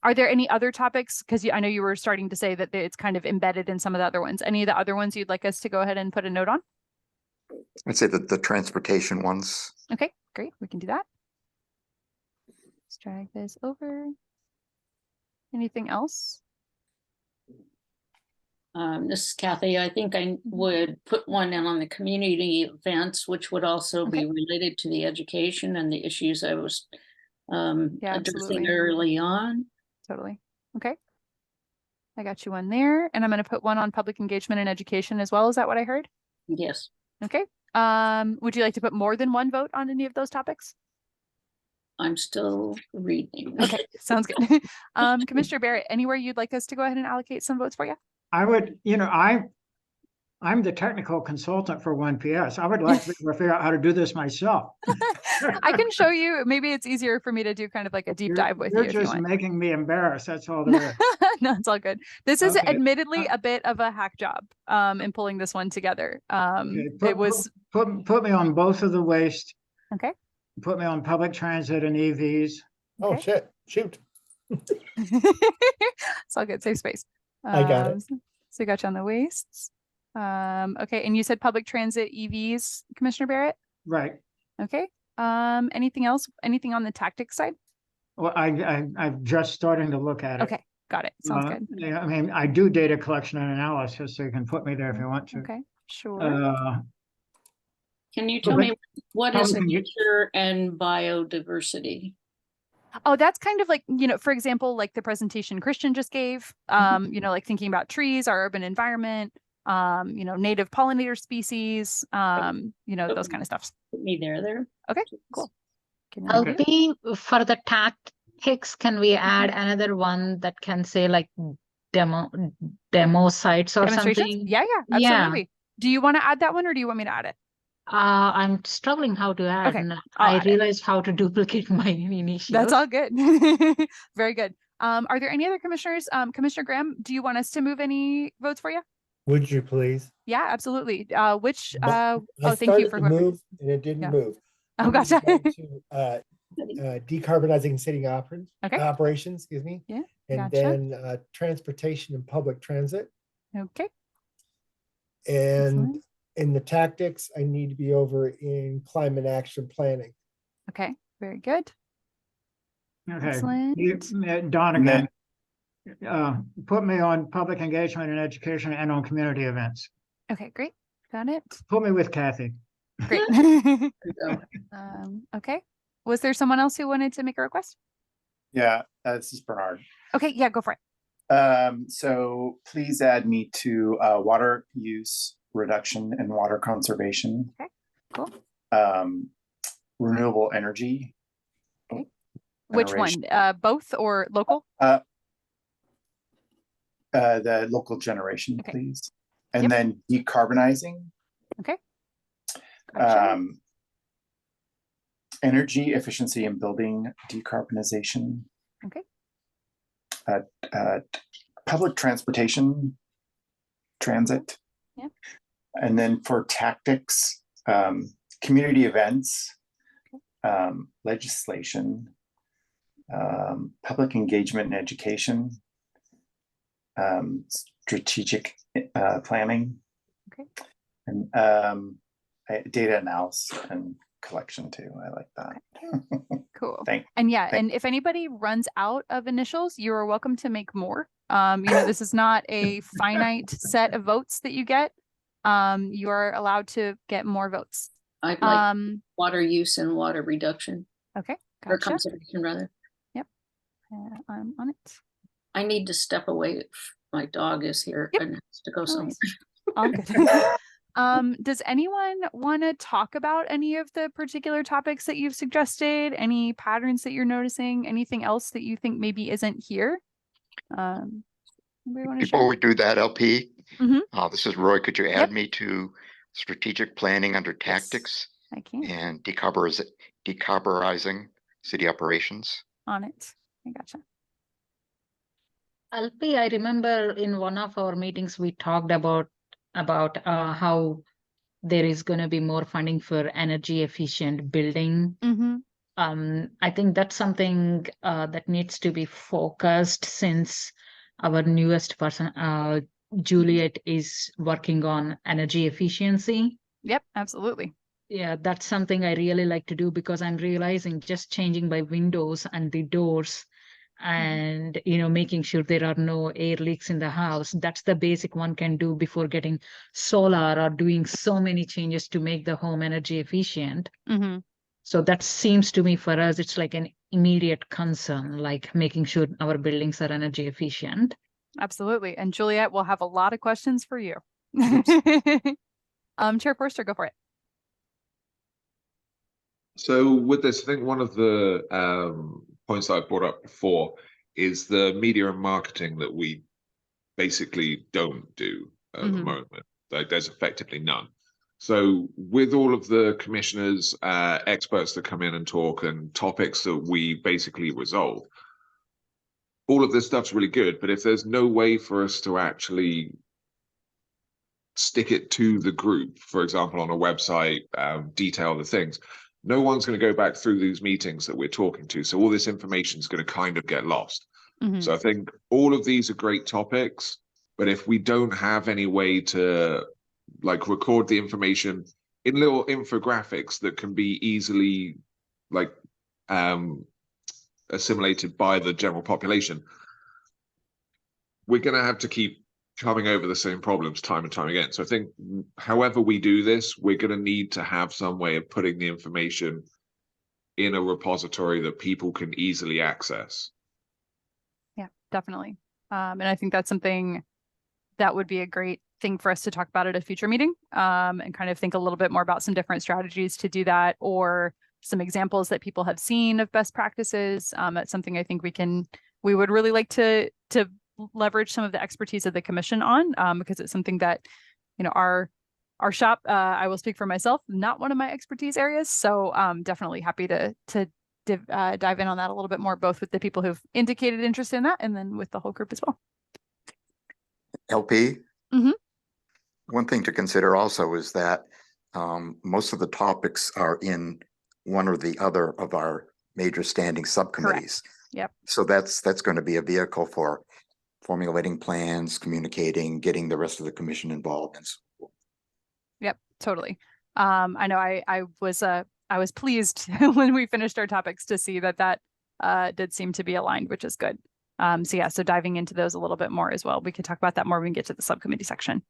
Are there any other topics? Because I know you were starting to say that it's kind of embedded in some of the other ones. Any of the other ones you'd like us to go ahead and put a note on? I'd say that the transportation ones. Okay, great. We can do that. Let's drag this over. Anything else? This is Kathy. I think I would put one in on the community events, which would also be related to the education and the issues I was addressing absolutely. early on. Totally. Okay. I got you one there, and I'm going to put one on public engagement and education as well. Is that what I heard? Yes. Okay. Would you like to put more than one vote on any of those topics? I'm still reading. Okay, sounds good. Commissioner Barrett, anywhere you'd like us to go ahead and allocate some votes for you? I would, you know, I'm the technical consultant for 1PS. I would like to figure out how to do this myself. I can show you. Maybe it's easier for me to do kind of like a deep dive with you You're if you just want. making me embarrassed. That's all there is. No, it's all good. This is Okay. admittedly a bit of a hack job in pulling this one together. Okay, It was put me on both of the waste. okay. Put me on public transit and EVs. Oh, Okay. shit, shoot. It's all good. Safe space. I got it. So you got you on the wastes. Okay, and you said public transit EVs, Commissioner Barrett? Right. Okay. Anything else? Anything on the tactics side? Well, I'm just starting to look at it. Okay, got it. Sounds good. Yeah, I mean, I do data collection and analysis, so you can put me there if you want to. Okay, sure. Can you tell me what is public enga- nature and biodiversity? Oh, that's kind of like, you know, for example, like the presentation Christian just gave, you know, like thinking about trees, our urban environment, you know, native pollinator species, you know, those kind of stuff. Put me there. Okay, cool. LP, for the tactics, can we add another one that can say like demo sites or Demonstrations? something. Yeah, absolutely. Do you want to add that one or do you want me to add it? I'm struggling how to add. Okay, and I'll I add it. realized how to duplicate my initials. That's all good. Very good. Are there any other commissioners? Commissioner Graham, do you want us to move any votes for you? Would you please? Yeah, absolutely. Which, I oh, thank you started for to whoever. move and it didn't Yeah. move. Oh, I'm gotcha. going to, decarbonizing city Okay. operations, excuse me. Yeah, And gotcha. then transportation and public transit. Okay. And Excellent. in the tactics, I need to be over in climate action planning. Okay, very good. Okay. Excellent. Don And again. then- Put me on public engagement and education and on community events. Okay, great. Got it. Put me with Kathy. Great. go. Okay. Was there someone else who wanted to make a request? Yeah, this is Bernard. Okay, yeah, go for it. So please add me to water use reduction and water conservation. Okay, cool. Renewable energy. Okay. Which one? generation. Both or local? The local generation, Okay. please. And Yep. then decarbonizing. Okay. Gotcha. Energy efficiency and building decarbonization. Okay. Public transportation, transit. Yep. And then for tactics, community events, legislation, public engagement and education, strategic planning. Okay. And data analysis and collection too. I like that. Cool. Thank And yeah, thank- and if anybody runs out of initials, you are welcome to make more. This is not a finite set of votes that you get. You are allowed to get more votes. I'd like water use and water reduction, Okay, or gotcha. conservation rather. I'm on it. I need to step away. My dog is here Yep. and has to go No somewhere. worries. All good. Does anyone want to talk about any of the particular topics that you've suggested? Any patterns that you're noticing? Anything else that you think maybe isn't here? Anybody want to Before share? we do that, LP, Mhm. this is Roy. Could you Yep. add me to strategic planning under tactics I can. and decarburizing city operations? On it. I gotcha. LP, I remember in one of our meetings, we talked about how there is going to be more funding for energy efficient building. Mm-hmm. I think that's something that needs to be focused, since our newest person, Juliet, is working on energy efficiency. Yep, absolutely. Yeah, that's something I really like to do, because I'm realizing just changing my windows and the doors and making sure there are no air leaks in the house, that's the basic one can do before getting solar or doing so many changes to make the home energy efficient. Mm-hmm. So that seems to me, for us, it's like an immediate concern, like making sure our buildings are energy efficient. Absolutely. And Juliet will have a lot of questions for you. Chair Forster, go for it. So with this, I think one of the points that I brought up before is the media and marketing that we basically don't do at the moment. Like there's effectively none. So with all of the commissioners, experts that come in and talk and topics that we basically resolve, all of this stuff's really good, but if there's no way for us to actually stick it to the group, for example, on a website, detail the things, no one's going to go back through these meetings that we're talking to. So all this information is going to kind of get lost. So I think all of these are great topics, but if we don't have any way to like record the information in little infographics that can be easily like assimilated by the general population, we're going to have to keep coming over the same problems time and time again. So I think however we do this, we're going to need to have some way of putting the information in a repository that people can easily access. Yeah, definitely. And I think that's something that would be a great thing for us to talk about at a future meeting, and kind of think a little bit more about some different strategies to do that, or some examples that people have seen of best practices. That's something I think we would really like to leverage some of the expertise of the commission on, because it's something that, you know, our shop, I will speak for myself, not one of my expertise areas. So definitely happy to dive in on that a little bit more, both with the people who've indicated interest in that and then with the whole group as well. LP? Mhm. One thing to consider also is that most of the topics are in one or the other of our major standing subcommittees. Yep. So that's going to be a vehicle for formulating plans, communicating, getting the rest of the commission involved. And so Yep, totally. I know I was pleased when we finished our topics to see that did seem to be aligned, which is good. So yeah, so diving into those a little bit more as well. We could talk about that more when we get to the subcommittee section,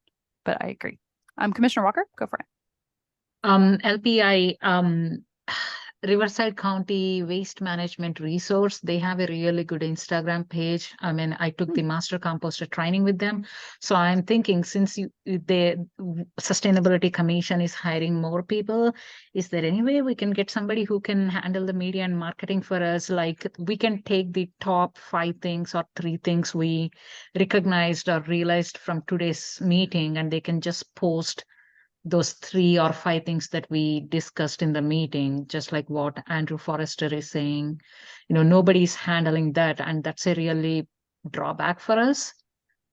but I agree. Commissioner Walker, go for it. LPI, Riverside County Waste Management Resource, they have a really good Instagram page. I mean, I took the master composter training with them. So I'm thinking, since the Sustainability Commission is hiring more people, is there any way we can get somebody who can handle the media and marketing for us? Like, we can take the top 5 things or 3 things we recognized or realized from today's meeting, and they can just post those 3 or 5 things that we discussed in the meeting, just like what Andrew Forrester is saying. You know, nobody's handling that, and that's a really drawback for us,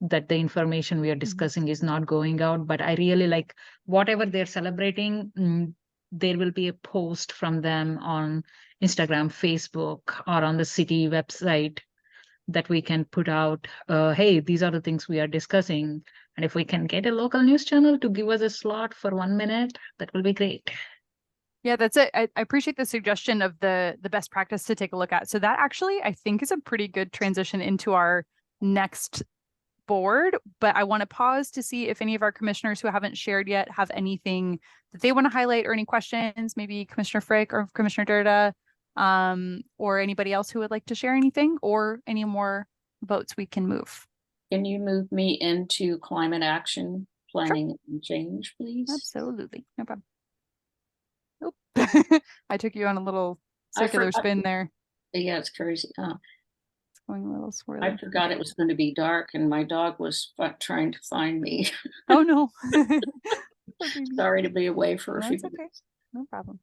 that the information we are discussing is not going out. But I really like whatever they're celebrating, there will be a post from them on Instagram, Facebook, or on the city website that we can put out, hey, these are the things we are discussing. And if we can get a local news channel to give us a slot for 1 minute, that will be great. Yeah, that's it. I appreciate the suggestion of the best practice to take a look at. So that actually, I think, is a pretty good transition into our next board, but I want to pause to see if any of our commissioners who haven't shared yet have anything that they want to highlight or any questions, maybe Commissioner Frick or Commissioner Durda, or anybody else who would like to share anything, or any more votes we can move. Can you move me into climate action planning and change, please? Absolutely, no problem. Nope. I took you on a little circular forgot- spin there. Yeah, it's crazy. It's going a little swirly. I forgot it was going to be dark and my dog was trying to find me. Oh no. Sorry to be away for a No, few it's okay. minutes. No problem.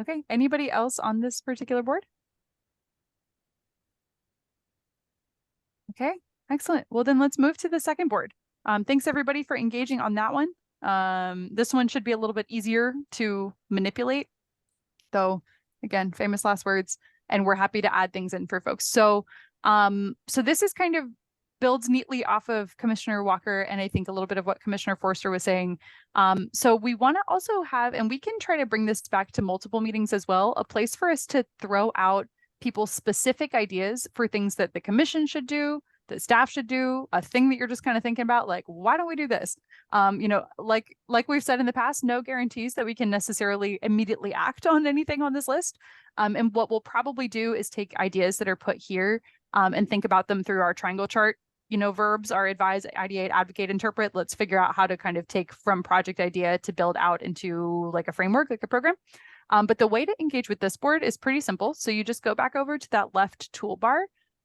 Okay, anybody else on this particular board? Okay, excellent. Well, then let's move to the second board. Thanks everybody for engaging on that one. This one should be a little bit easier to manipulate, though, again, famous last words, and we're happy to add things in for folks. So this is kind of builds neatly off of Commissioner Walker and I think a little bit of what Commissioner Forster was saying. So we want to also have, and we can try to bring this back to multiple meetings as well, a place for us to throw out people's specific ideas for things that the commission should do, that staff should do, a thing that you're just kind of thinking about, like, why don't we do this? You know, like we've said in the past, no guarantees that we can necessarily immediately act on anything on this list. And what we'll probably do is take ideas that are put here and think about them through our triangle chart. You know, verbs are advise, ideate, advocate, interpret. Let's figure out how to kind of take from project idea to build out into like a framework, like a program. But the way to engage with this board is pretty simple. So you just go back over to that left toolbar,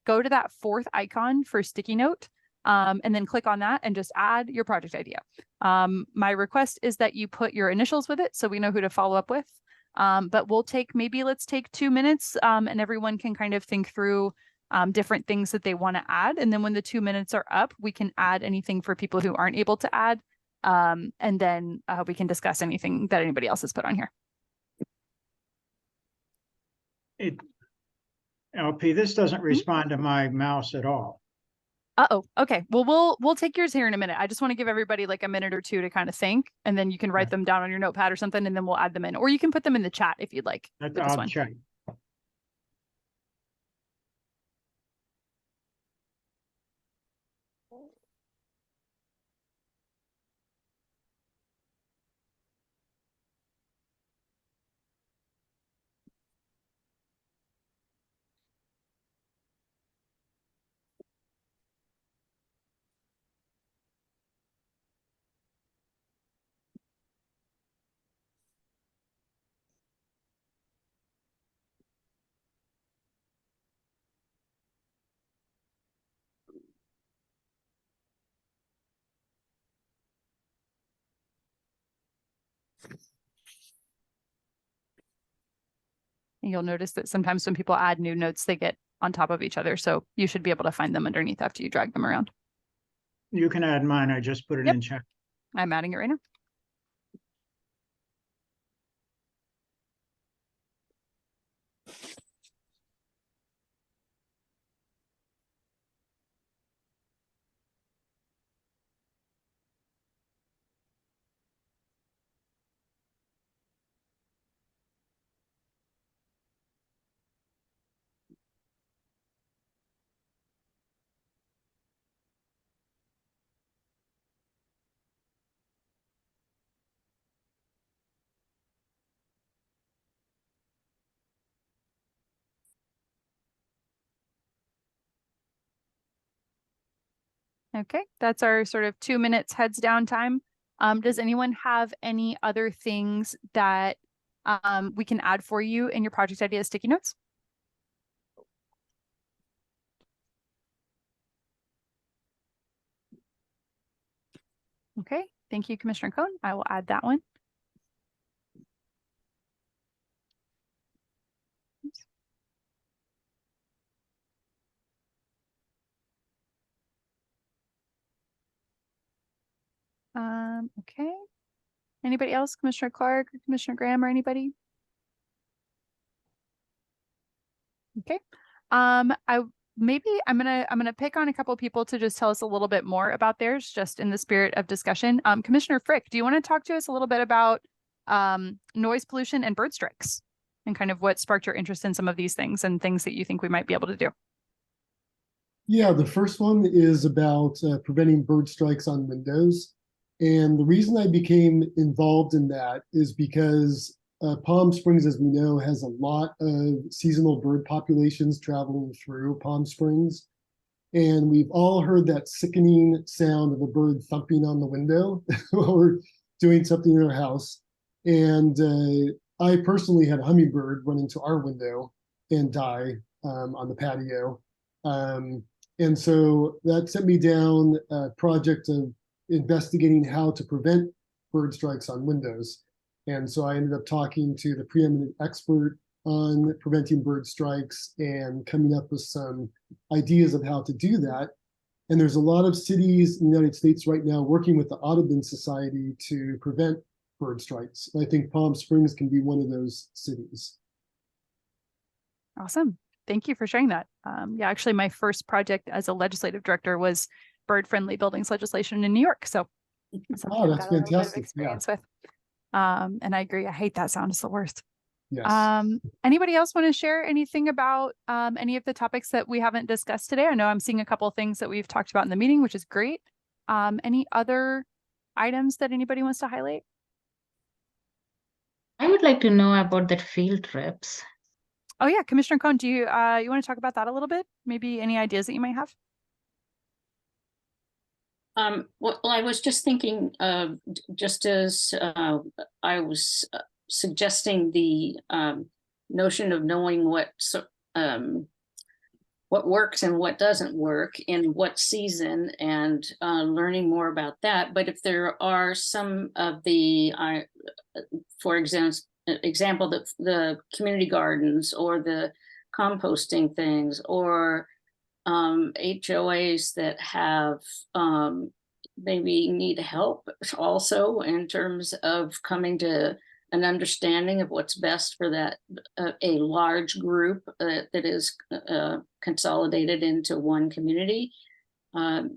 go to that 4th icon for sticky note, and then click on that and just add your project idea. My request is that you put your initials with it so we know who to follow up with. But let's take 2 minutes and everyone can kind of think through different things that they want to add. And then when the 2 minutes are up, we can add anything for people who aren't able to add. And then we can discuss anything that anybody else has put on here. LP, this doesn't respond to my mouse at all. Uh-oh. Okay. Well, we'll take yours here in a minute. I just want to give everybody like a minute or two to kind of think, and then you can write them down on your notepad or something, and then we'll add them in, or you can put them in the chat if you'd like. I'll check. And you'll notice that sometimes when people add new notes, they get on top of each other. So you should be able to find them underneath after you drag them around. You can add mine. I just put it Yep. in chat. I'm adding it right now. Okay, that's our sort of 2 minutes heads down time. Does anyone have any other things that we can add for you in your project idea sticky notes? Okay, thank you, Commissioner Cohn. I will add that one. Okay. Anybody else? Commissioner Clark or Commissioner Graham or anybody? Okay. I'm gonna pick on a couple people to just tell us a little bit more about theirs, just in the spirit of discussion. Commissioner Frick, do you want to talk to us a little bit about noise pollution and bird strikes and kind of what sparked your interest in some of these things and things that you think we might be able to do? Yeah, the first one is about preventing bird strikes on windows. And the reason I became involved in that is because Palm Springs, as we know, has a lot of seasonal bird populations traveling through Palm Springs. And we've all heard that sickening sound of a bird thumping on the window while we're doing something in our house. And I personally had a hummingbird run into our window and die on the patio. And so that sent me down a project of investigating how to prevent bird strikes on windows. And so I ended up talking to the preeminent expert on preventing bird strikes and coming up with some ideas of how to do that. And there's a lot of cities in the United States right now working with the Audubon Society to prevent bird strikes. And I think Palm Springs can be one of those cities. Awesome. Thank you for sharing that. Yeah, actually, my first project as a legislative director was bird-friendly buildings legislation in New York. So oh, that's fantastic. Experience with. And I agree. I hate that sound. It's the worst. Yes. Anybody else want to share anything about any of the topics that we haven't discussed today? I know I'm seeing a couple of things that we've talked about in the meeting, which is great. Any other items that anybody wants to highlight? I would like to know about that field trips. Oh yeah, Commissioner Cohn, do you want to talk about that a little bit? Maybe any ideas that you might have? Well, I was just thinking, just as I was suggesting the notion of knowing what works and what doesn't work in what season, and learning more about that. But if there are some of the, for example, the community gardens or the composting things, or HOAs that have maybe need help also in terms of coming to an understanding of what's best for that a large group that is consolidated into one community.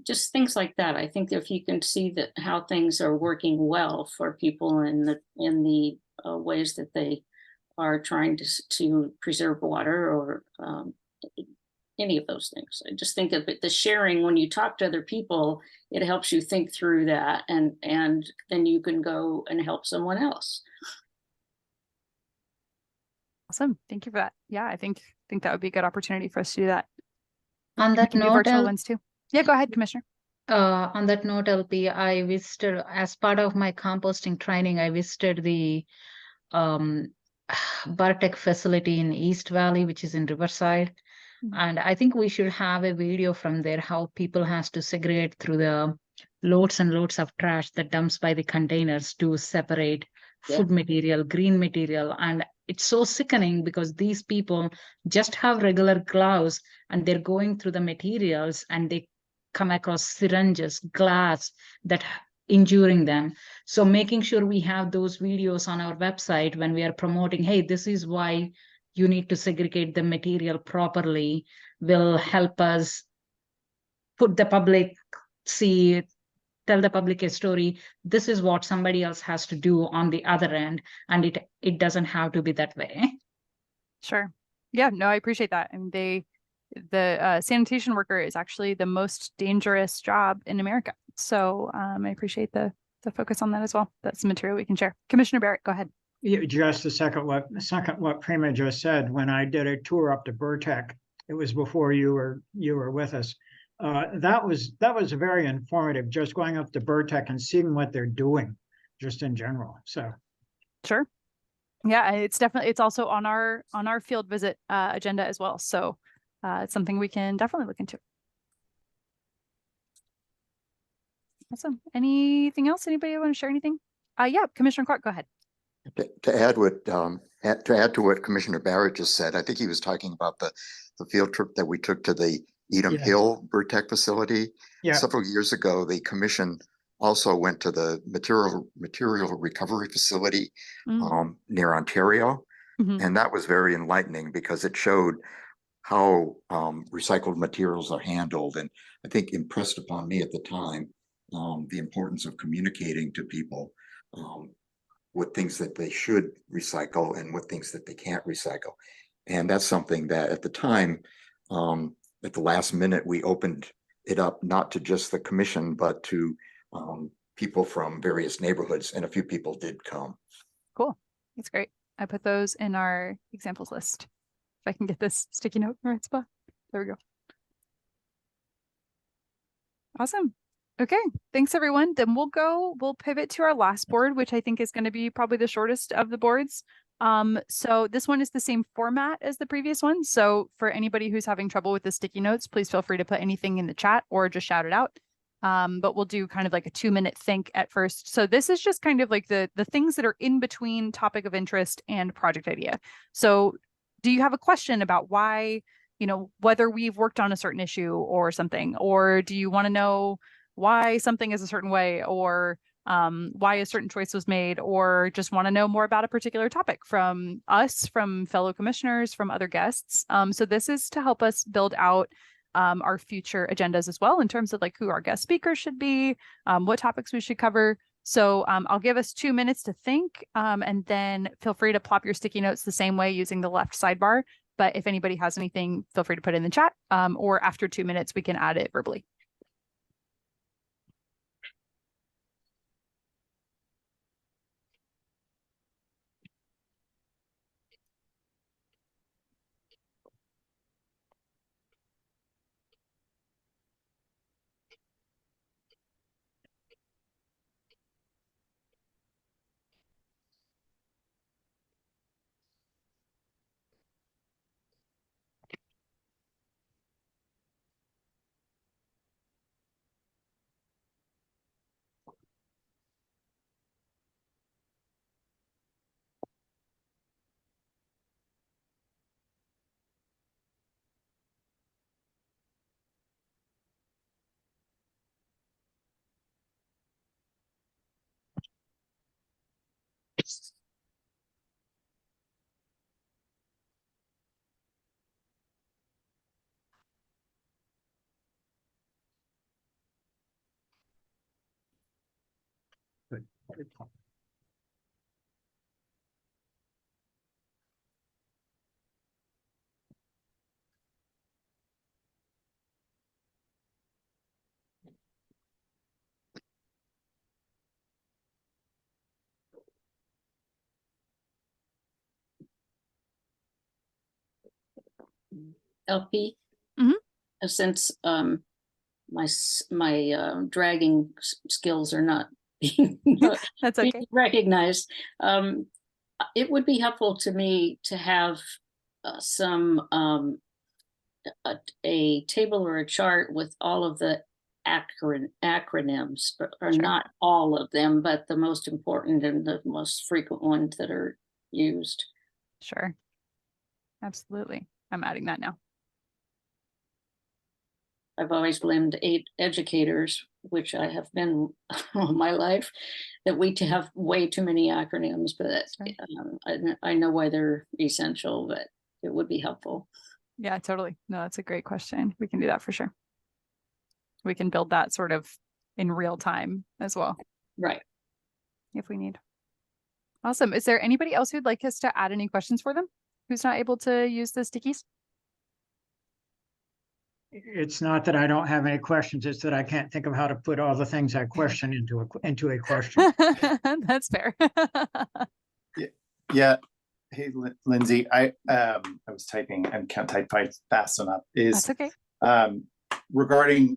Just things like that. I think if you can see that how things are working well for people in the ways that they are trying to preserve water, or any of those things. I just think of it, the sharing, when you talk to other people, it helps you think through that, and then you can go and help someone else. Awesome. Thank you for that. Yeah, I think that would be a good opportunity for us to do that. On that We can do note, virtual ones too. Yeah, go ahead, Commissioner. On that note, LP, I visited, as part of my composting training, I visited the Bartek facility in East Valley, which is in Riverside. And I think we should have a video from there, how people has to segregate through the loads and loads of trash that dumps by the containers to separate Yeah. food material, green material. And it's so sickening because these people just have regular gloves and they're going through the materials and they come across syringes, glass that injuring them. So making sure we have those videos on our website when we are promoting, hey, this is why you need to segregate the material properly, will help us put the public, tell the public a story. This is what somebody else has to do on the other end, and it doesn't have to be that way. Sure. Yeah, no, I appreciate that. I mean, the sanitation worker is actually the most dangerous job in America. So I appreciate the focus on that as well. That's the material we can share. Commissioner Barrett, go ahead. Yeah, just a second, what Prima just said, when I did a tour up to Burtech, it was before you were with us. That was very informative, just going up to Burtech and seeing what they're doing just in general. So sure. Yeah, it's also on our field visit agenda as well. So it's something we can definitely look into. Awesome. Anything else? Anybody want to share anything? Yeah, Commissioner Clark, go ahead. To add to what Commissioner Barrett just said, I think he was talking about the field trip that we took to the Edom Hill Burtech facility. Yeah. Several years ago, the commission also went to the material recovery facility near Ontario. And that was very enlightening because it showed how recycled materials are handled. And I think impressed upon me at the time the importance of communicating to people what things that they should recycle and what things that they can't recycle. And that's something that at the time, at the last minute, we opened it up not to just the commission, but to people from various neighborhoods, and a few people did come. Cool. That's great. I put those in our examples list. If I can get this sticky note in the right spot. There we go. Awesome. Okay. Thanks, everyone. Then we'll pivot to our last board, which I think is going to be probably the shortest of the boards. So this one is the same format as the previous one. So for anybody who's having trouble with the sticky notes, please feel free to put anything in the chat or just shout it out. But we'll do kind of like a 2-minute think at first. So this is just kind of like the things that are in between topic of interest and project idea. So do you have a question about why, whether we've worked on a certain issue or something, or do you want to know why something is a certain way, or why a certain choice was made, or just want to know more about a particular topic from us, from fellow commissioners, from other guests. So this is to help us build out our future agendas as well, in terms of like who our guest speakers should be, what topics we should cover. So I'll give us 2 minutes to think, and then feel free to plop your sticky notes the same way using the left sidebar. But if anybody has anything, feel free to put it in the chat, or after 2 minutes, we can add it verbally. LP, since my dragging skills are not being That's okay. recognized, it would be helpful to me to have a table or a chart with all of the acronyms, or Sure. not all of them, but the most important and the most frequent ones that are used. Sure. Absolutely. I'm adding that now. I've always blamed educators, which I have been all my life, that we have way too many acronyms, but Right. I know why they're essential, but it would be helpful. Yeah, totally. No, that's a great question. We can do that for sure. We can build that sort of in real time as well, Right. if we need. Awesome. Is there anybody else who'd like us to add any questions for them? Who's not able to use the stickies? It's not that I don't have any questions, it's that I can't think of how to put all the things I question into a question. That's fair. Yeah. Hey, Lindsay, I was typing and can't type fast enough. That's okay. Regarding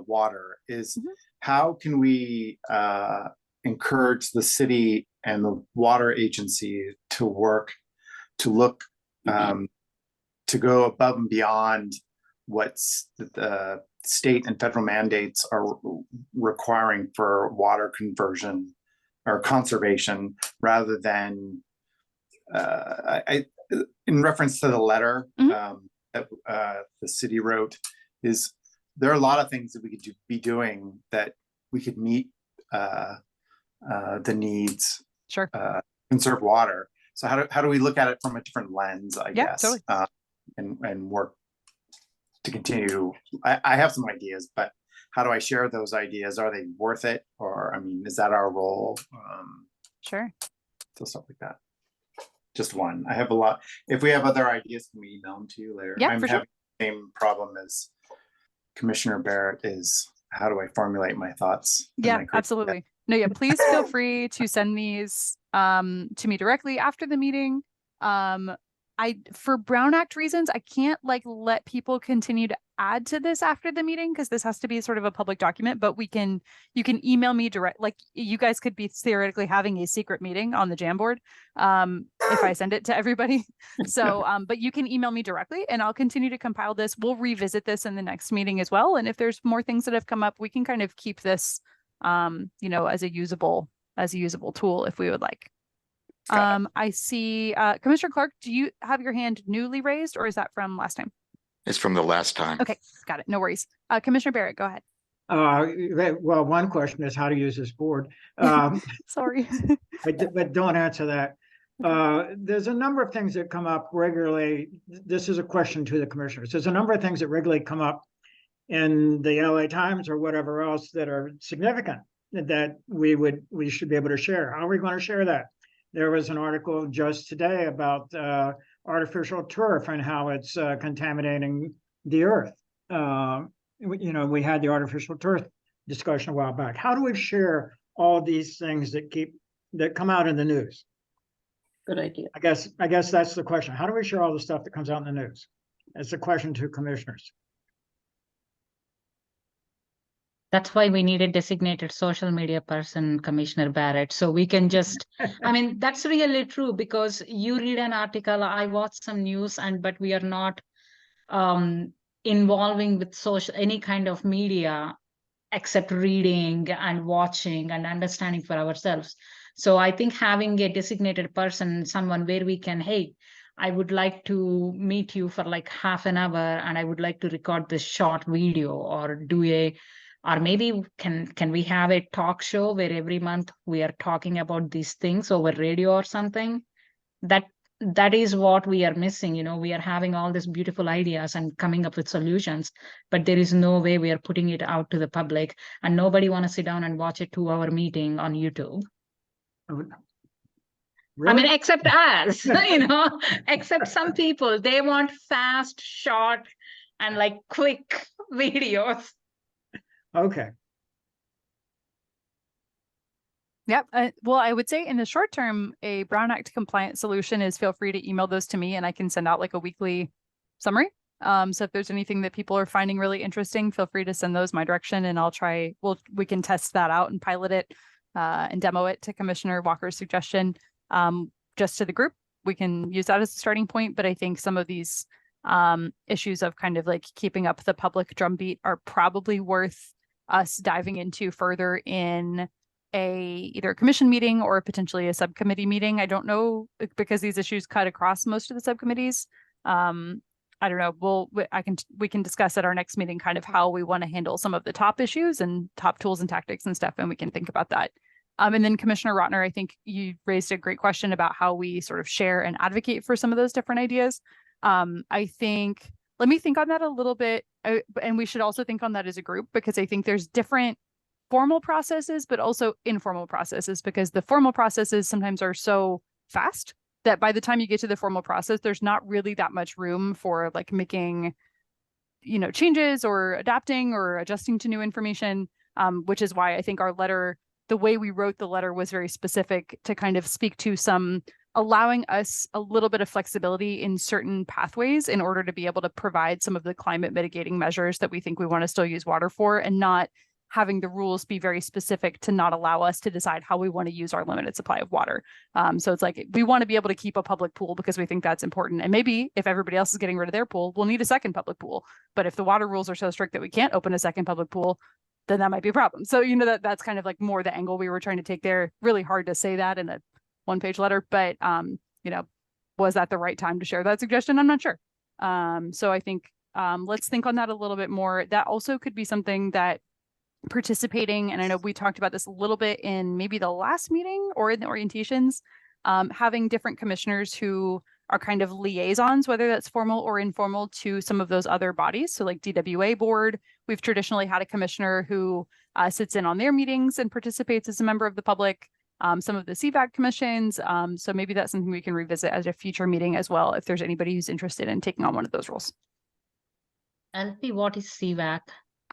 water, is how can we encourage the city and the water agency to work to look to go above and beyond what's the state and federal mandates are requiring for water conversion or conservation, rather than in reference to the letter that the city wrote, is there are a lot of things that we could be doing that we could meet the needs, sure, conserve water. So how do we look at it from a different lens, I guess, totally. and work to continue? I have some ideas, but how do I share those ideas? Are they worth it? Or, I mean, is that our role? Sure. So stuff like that. Just one. I have a lot. If we have other ideas, can we email them to you later? Yeah, I'm for having the same problem as Commissioner Barrett, is how do I formulate my thoughts? Yeah, absolutely. No, yeah, please feel free to send these to me directly after the meeting. For Brown Act reasons, I can't let people continue to add to this after the meeting, because this has to be sort of a public document, but you can email me direct. You guys could be theoretically having a secret meeting on the Jamboard if I send it to everybody. So, but you can email me directly and I'll continue to compile this. We'll revisit this in the next meeting as well. And if there's more things that have come up, we can kind of keep this, as a usable tool if we would like. I see Commissioner Clark, do you have your hand newly raised, or is that from last time? It's from the last time. Okay, got it. No worries. Commissioner Barrett, go ahead. Well, one question is how to use this board. Sorry. but don't answer that. There's a number of things that come up regularly. This is a question to the commissioners. There's a number of things that regularly come up in the LA Times or whatever else that are significant that we should be able to share. How are we going to share that? There was an article just today about artificial turf and how it's contaminating the earth. We had the artificial turf discussion a while back. How do we share all these things that come out in the news? Good idea. I guess that's the question. How do we share all the stuff that comes out in the news? It's a question to commissioners. That's why we need a designated social media person, Commissioner Barrett. So we can just, I mean, that's really true, because you read an article, I watch some news, but we are not involving with any kind of media except reading and watching and understanding for ourselves. So I think having a designated person, someone where we can, hey, I would like to meet you for half an hour and I would like to record this short video, or maybe can we have a talk show where every month we are talking about these things over radio or something? That is what we are missing. We are having all these beautiful ideas and coming up with solutions, but there is no way we are putting it out to the public, and nobody want to sit down and watch a 2-hour meeting on YouTube. Really? I mean, except us, except some people, they want fast, short, and quick videos. Okay. Yep. Well, I would say in the short term, a Brown Act compliant solution is feel free to email those to me and I can send out a weekly summary. So if there's anything that people are finding really interesting, feel free to send those my direction and we can test that out and pilot it and demo it to Commissioner Walker's suggestion just to the group. We can use that as a starting point, but I think some of these issues of kind of keeping up the public drumbeat are probably worth us diving into further in either a commission meeting or potentially a subcommittee meeting. I don't know, because these issues cut across most of the subcommittees. I don't know. We can discuss at our next meeting kind of how we want to handle some of the top issues and top tools and tactics and stuff, and we can think about that. And then Commissioner Rotner, I think you raised a great question about how we sort of share and advocate for some of those different ideas. I think, let me think on that a little bit. And we should also think on that as a group, because I think there's different formal processes, but also informal processes, because the formal processes sometimes are so fast that by the time you get to the formal process, there's not really that much room for like making, changes or adapting or adjusting to new information, which is why I think our letter, the way we wrote the letter, was very specific to kind of speak to some, allowing us a little bit of flexibility in certain pathways in order to be able to provide some of the climate mitigating measures that we think we want to still use water for, and not having the rules be very specific to not allow us to decide how we want to use our limited supply of water. So it's like, we want to be able to keep a public pool because we think that's important. And maybe if everybody else is getting rid of their pool, we'll need a second public pool. But if the water rules are so strict that we can't open a second public pool, then that might be a problem. So, that's kind of like more the angle we were trying to take there. Really hard to say that in a one-page letter, but, was that the right time to share that suggestion? I'm not sure. So I think, let's think on that a little bit more. That also could be something that participating, and I know we talked about this a little bit in maybe the last meeting or in the orientations, having different commissioners who are kind of liaisons, whether that's formal or informal, to some of those other bodies. So like DWA board, we've traditionally had a commissioner who sits in on their meetings and participates as a member of the public. Some of the CVAC commissions. So maybe that's something we can revisit as a future meeting as well, if there's anybody who's interested in taking on one of those roles. LP, what is CVAC?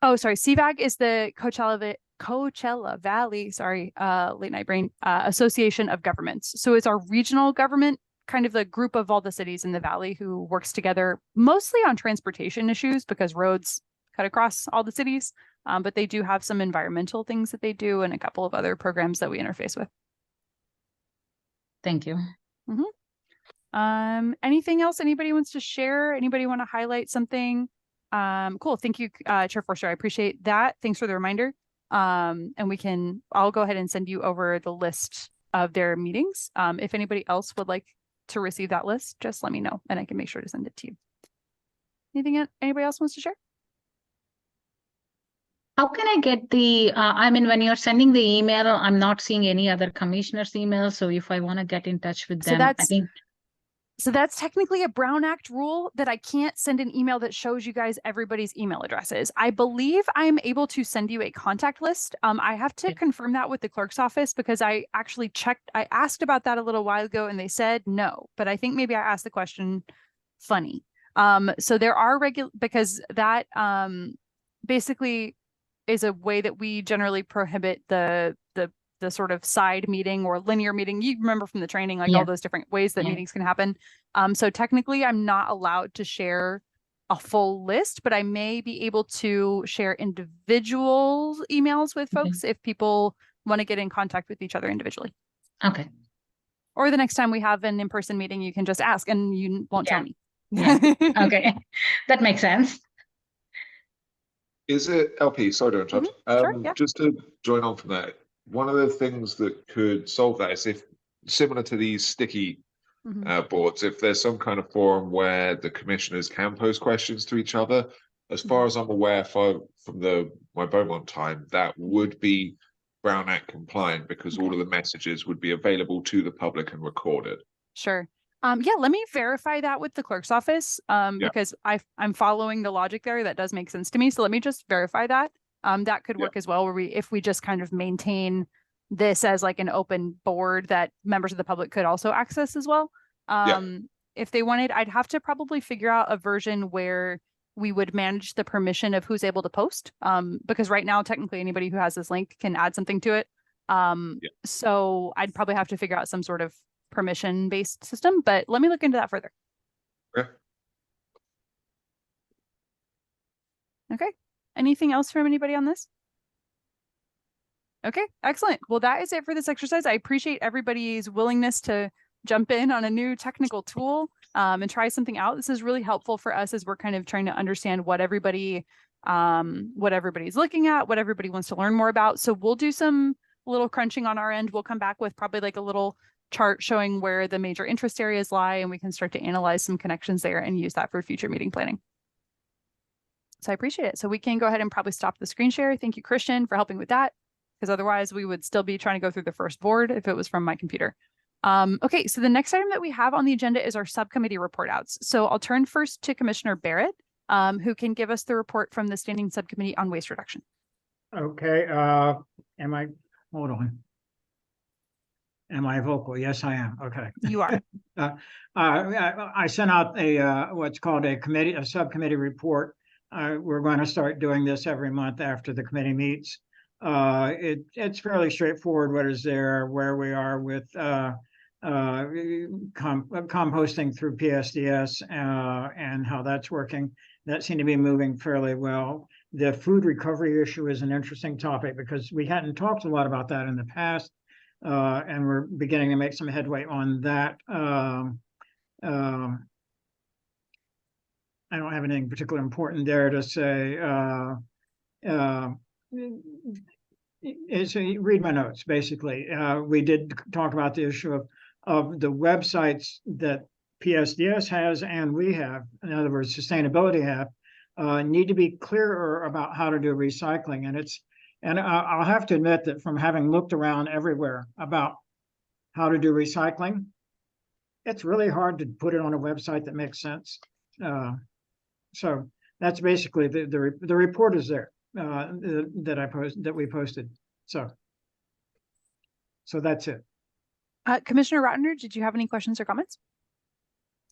Oh, sorry. CVAC is the Coachella Valley, late night brain, Association of Governments. So it's our regional government, kind of the group of all the cities in the Valley who works together mostly on transportation issues, because roads cut across all the cities. But they do have some environmental things that they do and a couple of other programs that we interface with. Thank you. Mm-hmm. Anything else anybody wants to share? Anybody want to highlight something? Cool. Thank you, Chair Forster. I appreciate that. Thanks for the reminder. And I'll go ahead and send you over the list of their meetings. If anybody else would like to receive that list, just let me know and I can make sure to send it to you. Anybody else wants to share? How can I get when you're sending the email, I'm not seeing any other commissioners' email. So if I want to get in touch with them, So that's technically a Brown Act rule that I can't send an email that shows you guys everybody's email addresses. I believe I'm able to send you a contact list. I have to confirm that with the clerk's office, because I actually I asked about that a little while ago and they said no, but I think maybe I asked the question funny. So there are because that basically is a way that we generally prohibit the sort of side meeting or linear meeting. You remember from the training, like all those different ways that meetings can happen. So technically I'm not allowed to share a full list, but I may be able to share individual emails with folks if people want to get in contact with each other individually. Okay. Or the next time we have an in-person meeting, you can just ask and you won't tell me. Okay. That makes sense. Is it LP? Sorry to interrupt. Sure, yeah. Just to join on from that, one of the things that could solve that is if, similar to these sticky boards, if there's some kind of forum where the commissioners can pose questions to each other. As far as I'm aware, from my Beaumont time, that would be Brown Act compliant, because all of the messages would be available to the public and recorded. Sure. Yeah, let me verify that with the clerk's office, because I'm following the logic there. That does make sense to me. So let me just verify that. That could work as well, where if we just kind of maintain this as like an open board that members of the public could also access as well. If they wanted, I'd have to probably figure out a version where we would manage the permission of who's able to post. Because right now, technically anybody who has this link can add something to it. So I'd probably have to figure out some sort of permission-based system, but let me look into that further. Okay. Anything else from anybody on this? Okay, excellent. Well, that is it for this exercise. I appreciate everybody's willingness to jump in on a new technical tool and try something out. This is really helpful for us as we're kind of trying to understand what everybody what everybody's looking at, what everybody wants to learn more about. So we'll do some little crunching on our end. We'll come back with probably like a little chart showing where the major interest areas lie, and we can start to analyze some connections there and use that for future meeting planning. So I appreciate it. So we can go ahead and probably stop the screen share. Thank you, Christian, for helping with that, because otherwise we would still be trying to go through the first board if it was from my computer. Okay, so the next item that we have on the agenda is our subcommittee report outs. So I'll turn first to Commissioner Barrett, who can give us the report from the Standing Subcommittee on Waste Reduction. Okay, hold on. Am I vocal? Yes, I am. Okay. You are. I sent out a what's called a subcommittee report. We're going to start doing this every month after the committee meets. It's fairly straightforward what is there, where we are with composting through PSDS and how that's working. That seemed to be moving fairly well. The food recovery issue is an interesting topic because we hadn't talked a lot about that in the past, and we're beginning to make some headway on that. I don't have anything particularly important there to say. Read my notes, basically. We did talk about the issue of the websites that PSDS has and we have, in other words, sustainability have, need to be clearer about how to do recycling. And I'll have to admit that from having looked around everywhere about how to do recycling, it's really hard to put it on a website that makes sense. So that's basically the report is there that we posted. So that's it. Commissioner Rotner, did you have any questions or comments?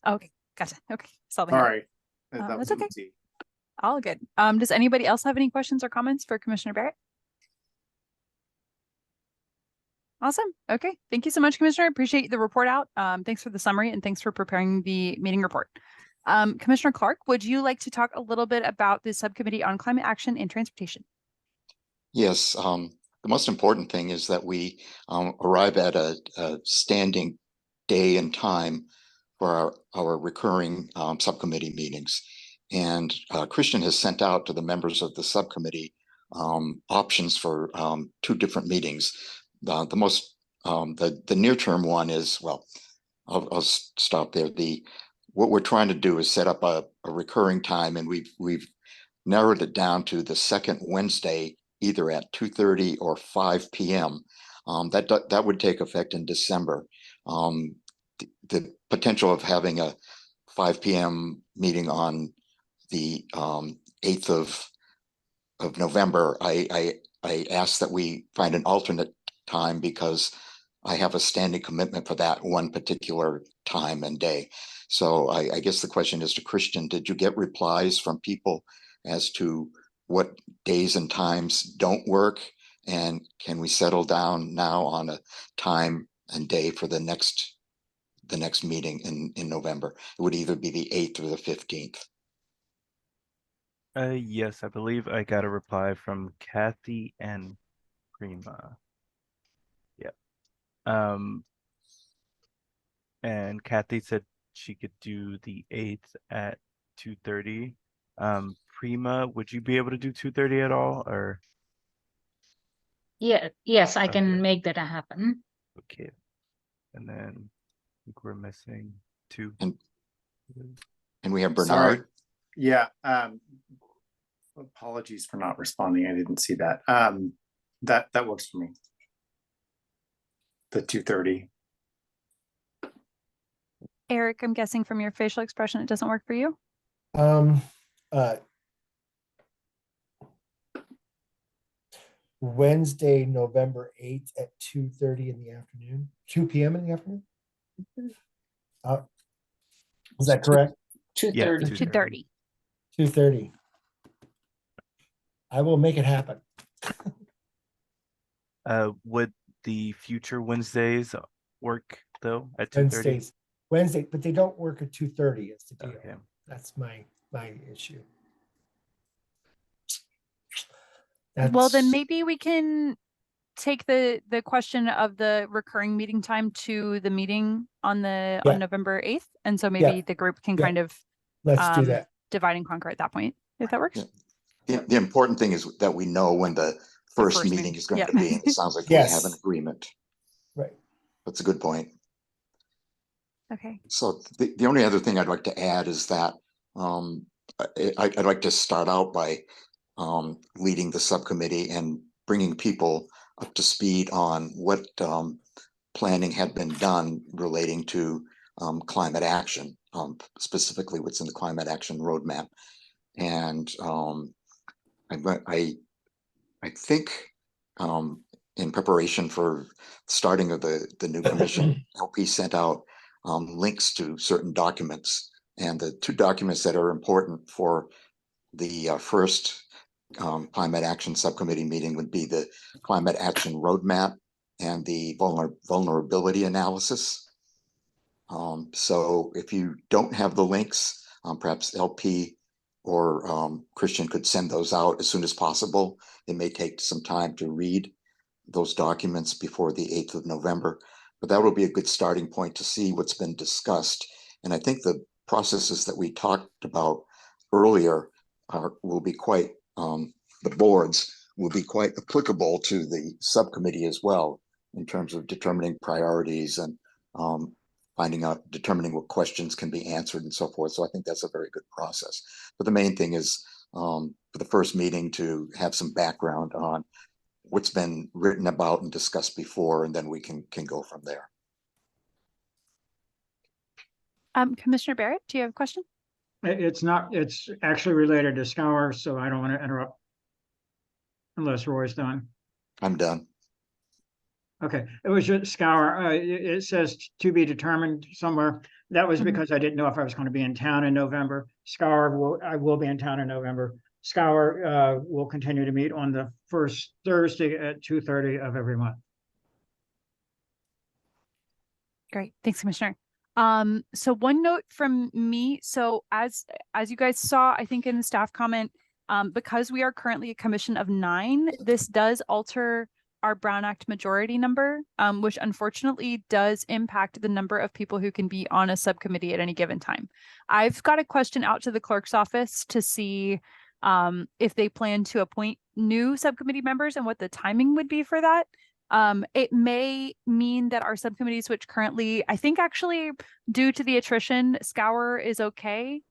Okay, gotcha. Okay, Sorry, that's okay. Easy. All good. Does anybody else have any questions or comments for Commissioner Barrett? Awesome. Okay. Thank you so much, Commissioner. I appreciate the report out. Thanks for the summary and thanks for preparing the meeting report. Commissioner Clark, would you like to talk a little bit about the subcommittee on climate action and transportation? Yes. The most important thing is that we arrive at a standing day and time for our recurring subcommittee meetings. And Christian has sent out to the members of the subcommittee options for 2 different meetings. The near-term one is, well, I'll stop there. What we're trying to do is set up a recurring time, and we've narrowed it down to the second Wednesday, either at 2:30 or 5 p.m. That would take effect in December. The potential of having a 5 p.m. meeting on the 8th of November, I asked that we find an alternate time because I have a standing commitment for that one particular time and day. So I guess the question is to Christian, did you get replies from people as to what days and times don't work? And can we settle down now on a time and day for the next meeting in November? It would either be the 8th or the 15th. Yes, I believe I got a reply from Kathy and Prima. Yep. And Kathy said she could do the 8th at 2:30. Prima, would you be able to do 2:30 at all, or? Yeah, yes, I can make that happen. Okay. And then I think we're missing 2. And we have Bernard. Sorry. Yeah. Apologies for not responding. I didn't see that. That works for me. The 2:30. Eric, I'm guessing from your facial expression, it doesn't work for you? Wednesday, November 8th at 2:30 in the afternoon, 2 p.m. in the afternoon. Is that correct? 2:30. 2:30. 2:30. I will make it happen. Would the future Wednesdays work though at 2:30? Wednesday, but they don't work at 2:30. It's the deal. Okay. That's my issue. Well, then maybe we can take the question of the recurring meeting time to the meeting on November 8th. And so maybe the group can kind of let's do that. Divide and conquer at that point, if that works. The important thing is that we know when the first meeting meeting. is going Yep. to be. And it sounds like we have an Yes. agreement. Right. That's a good point. Okay. So the only other thing I'd like to add is that I'd like to start out by leading the subcommittee and bringing people up to speed on what planning had been done relating to climate action, specifically what's in the climate action roadmap. And I think in preparation for starting of the new commission, LP sent out links to certain documents, and the two documents that are important for the first climate action subcommittee meeting would be the climate action roadmap and the vulnerability analysis. So if you don't have the links, perhaps LP or Christian could send those out as soon as possible. It may take some time to read those documents before the 8th of November, but that will be a good starting point to see what's been discussed. And I think the processes that we talked about earlier will be quite, the boards will be quite applicable to the subcommittee as well, in terms of determining priorities and determining what questions can be answered and so forth. So I think that's a very good process. But the main thing is for the first meeting to have some background on what's been written about and discussed before, and then we can go from there. Commissioner Barrett, do you have a question? It's not, it's actually related to Scour, so I don't want to interrupt unless Roy's done. I'm done. Okay, it was just Scour. It says to be determined somewhere. That was because I didn't know if I was going to be in town in November. Scour, I will be in town in November. Scour will continue to meet on the first Thursday at 2:30 of every month. Great, thanks, Commissioner. So one note from me. So as you guys saw, I think in the staff comment, because we are currently a commission of 9, this does alter our Brown Act majority number, which unfortunately does impact the number of people who can be on a subcommittee at any given time. I've got a question out to the clerk's office to see if they plan to appoint new subcommittee members and what the timing would be for that. It may mean that our subcommittees, which currently, I think actually due to the attrition, Scour is okay,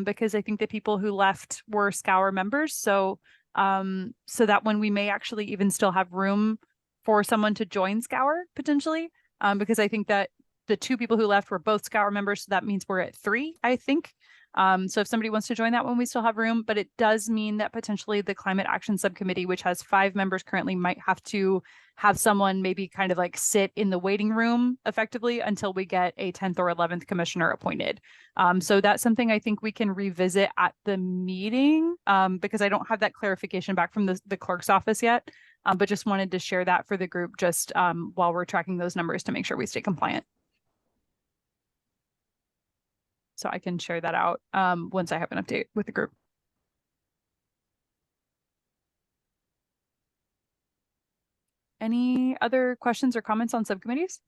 because I think the people who left were Scour members. So that one we may actually even still have room for someone to join Scour potentially, because I think that the 2 people who left were both Scour members. So that means we're at 3, I think. So if somebody wants to join that one, we still have room, but it does mean that potentially the Climate Action Subcommittee, which has 5 members currently, might have to have someone maybe kind of like sit in the waiting room effectively until we get a 10th or 11th commissioner appointed. So that's something I think we can revisit at the meeting, because I don't have that clarification back from the clerk's office yet, but just wanted to share that for the group just while we're tracking those numbers to make sure we stay compliant. So I can share that out once I have an update with the group. Any other questions or comments on subcommittees?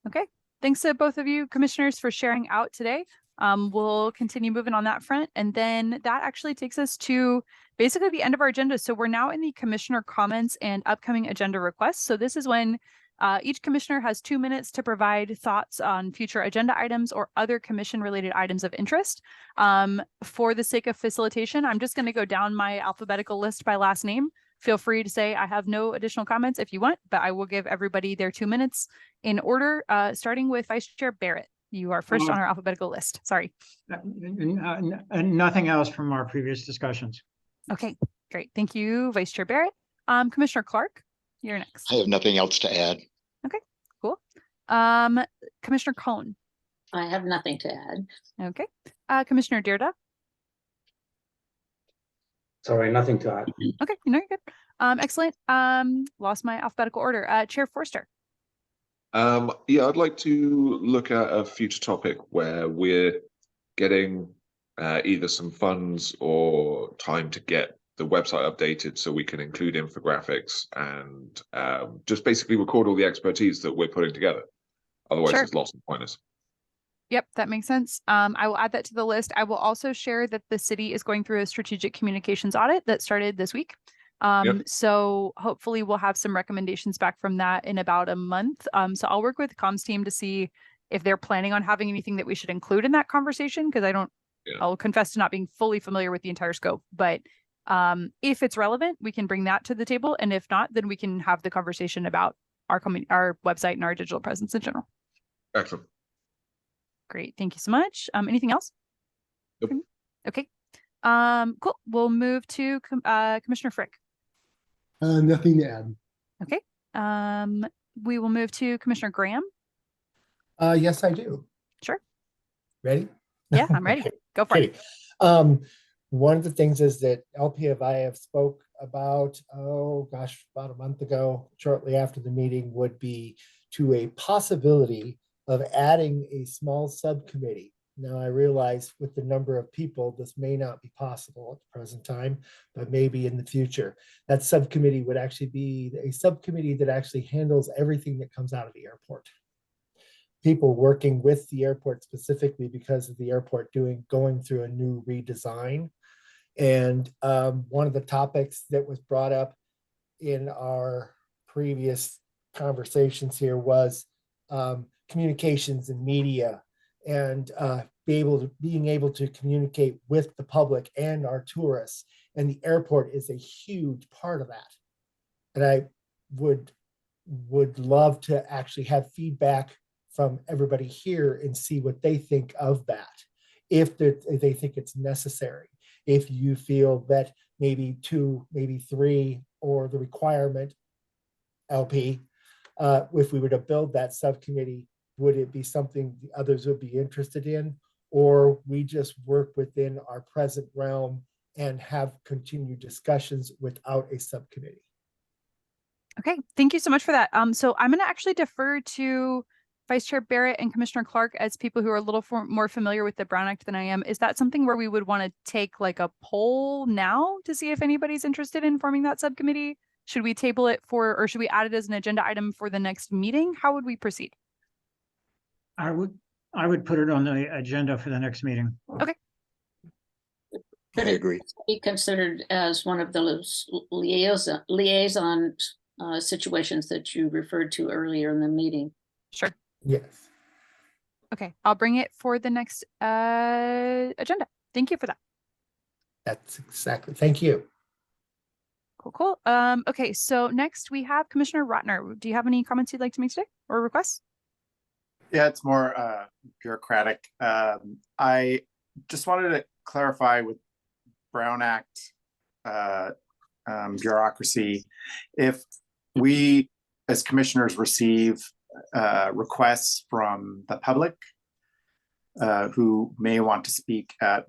Okay, thanks to both of you commissioners for sharing out today. We'll continue moving on that front. And then that actually takes us to basically the end of our agenda. So we're now in the commissioner comments and upcoming agenda requests. So this is when each commissioner has 2 minutes to provide thoughts on future agenda items or other commission-related items of interest. For the sake of facilitation, I'm just going to go down my alphabetical list by last name. Feel free to say I have no additional comments if you want, but I will give everybody their 2 minutes in order, starting with Vice Chair Barrett. You are first on our alphabetical list. Sorry. Nothing else from our previous discussions. Okay, great. Thank you, Vice Chair Barrett. Commissioner Clark, you're next. I have nothing else to add. Okay, cool. Commissioner Cohn. I have nothing to add. Okay. Commissioner Deirdre. Sorry, nothing to add. Okay, no, you're good. Excellent. Lost my alphabetical order. Chair Forster. Yeah, I'd like to look at a future topic where we're getting either some funds or time to get the website updated so we can include infographics and just basically record all the expertise that we're putting together. Otherwise, Sure. it's lost and pointless. Yep, that makes sense. I will add that to the list. I will also share that the city is going through a strategic communications audit that started this week. So hopefully we'll have some recommendations back from that in about a month. So I'll work with the comms team to see if they're planning on having anything that we should include in that conversation, because I'll confess to not being fully familiar with the entire scope, but if it's relevant, we can bring that to the table. And if not, then we can have the conversation about our website and our digital presence in general. Excellent. Great. Thank you so much. Anything else? Nope. Okay. Cool. We'll move to Commissioner Frick. Nothing to add. Okay. We will move to Commissioner Graham. Yes, I do. Sure. Ready? Yeah, I'm ready. Okay. Go for it. One of the things is that LP and I have spoke about, about a month ago, shortly after the meeting, would be to a possibility of adding a small subcommittee. Now, I realize with the number of people, this may not be possible at the present time, but maybe in the future. That subcommittee would actually be a subcommittee that actually handles everything that comes out of the airport. People working with the airport specifically because of the airport going through a new redesign. And one of the topics that was brought up in our previous conversations here was communications and media, and being able to communicate with the public and our tourists. And the airport is a huge part of that. And I would love to actually have feedback from everybody here and see what they think of that, if they think it's necessary. If you feel that maybe 2, maybe 3, or the requirement, LP, if we were to build that subcommittee, would it be something the others would be interested in, or we just work within our present realm and have continued discussions without a subcommittee? Okay, thank you so much for that. So I'm going to actually defer to Vice Chair Barrett and Commissioner Clark as people who are a little more familiar with the Brown Act than I am. Is that something where we would want to take like a poll now to see if anybody's interested in forming that subcommittee? Should we table it or should we add it as an agenda item for the next meeting? How would we proceed? I would put it on the agenda for the next meeting. Okay. I agree. Be considered as one of those liaison situations that you referred to earlier in the meeting. Sure. Yes. Okay, I'll bring it for the next agenda. Thank you for that. That's exactly. Thank you. Cool. Okay, so next we have Commissioner Rotner. Do you have any comments you'd like to make today or requests? Yeah, it's more bureaucratic. I just wanted to clarify with Brown Act bureaucracy, if we as commissioners receive requests from the public who may want to speak at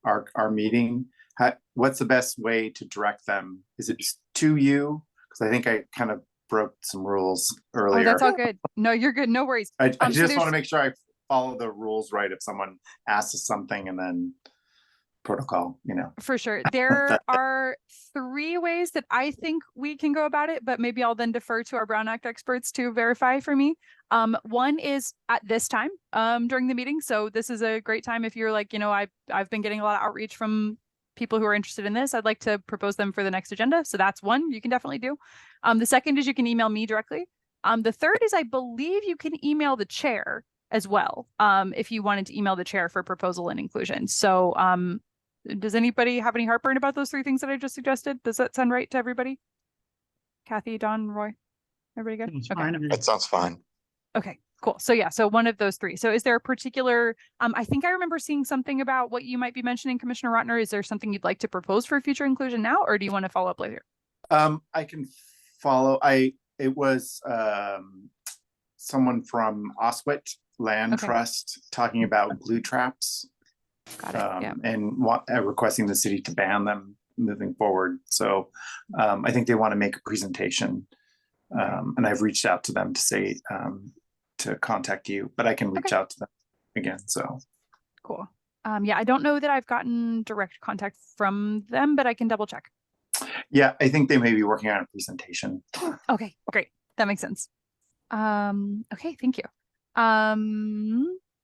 our meeting, what's the best way to direct them? Is it to you? Because I think I kind of broke some rules earlier. Oh, that's all good. No, you're good. No worries. I just want to make sure I follow the rules right if someone asks us something, and then protocol, For sure. There are 3 ways that I think we can go about it, but maybe I'll then defer to our Brown Act experts to verify for me. One is at this time during the meeting. So this is a great time if you're like, I've been getting a lot of outreach from people who are interested in this. I'd like to propose them for the next agenda. So that's one you can definitely do. The second is you can email me directly. The third is I believe you can email the chair as well if you wanted to email the chair for proposal and inclusion. So does anybody have any heartburn about those 3 things that I just suggested? Does that sound right to everybody? Kathy, Don, Roy, everybody good? Okay. That sounds fine. Okay, cool. So yeah, so one of those 3. So is there a particular, I think I remember seeing something about what you might be mentioning, Commissioner Rotner. Is there something you'd like to propose for future inclusion now, or do you want to follow up later? I can follow. It was someone from Oswit Land Trust talking about glue traps. Got it. Yeah. And requesting the city to ban them moving forward. So I think they want to make a presentation, and I've reached out to them to say to contact you, but I can reach out to them again. So cool. Yeah, I don't know that I've gotten direct contact from them, but I can double check. Yeah, I think they may be working on a presentation. Okay, great. That makes sense. Okay, thank you.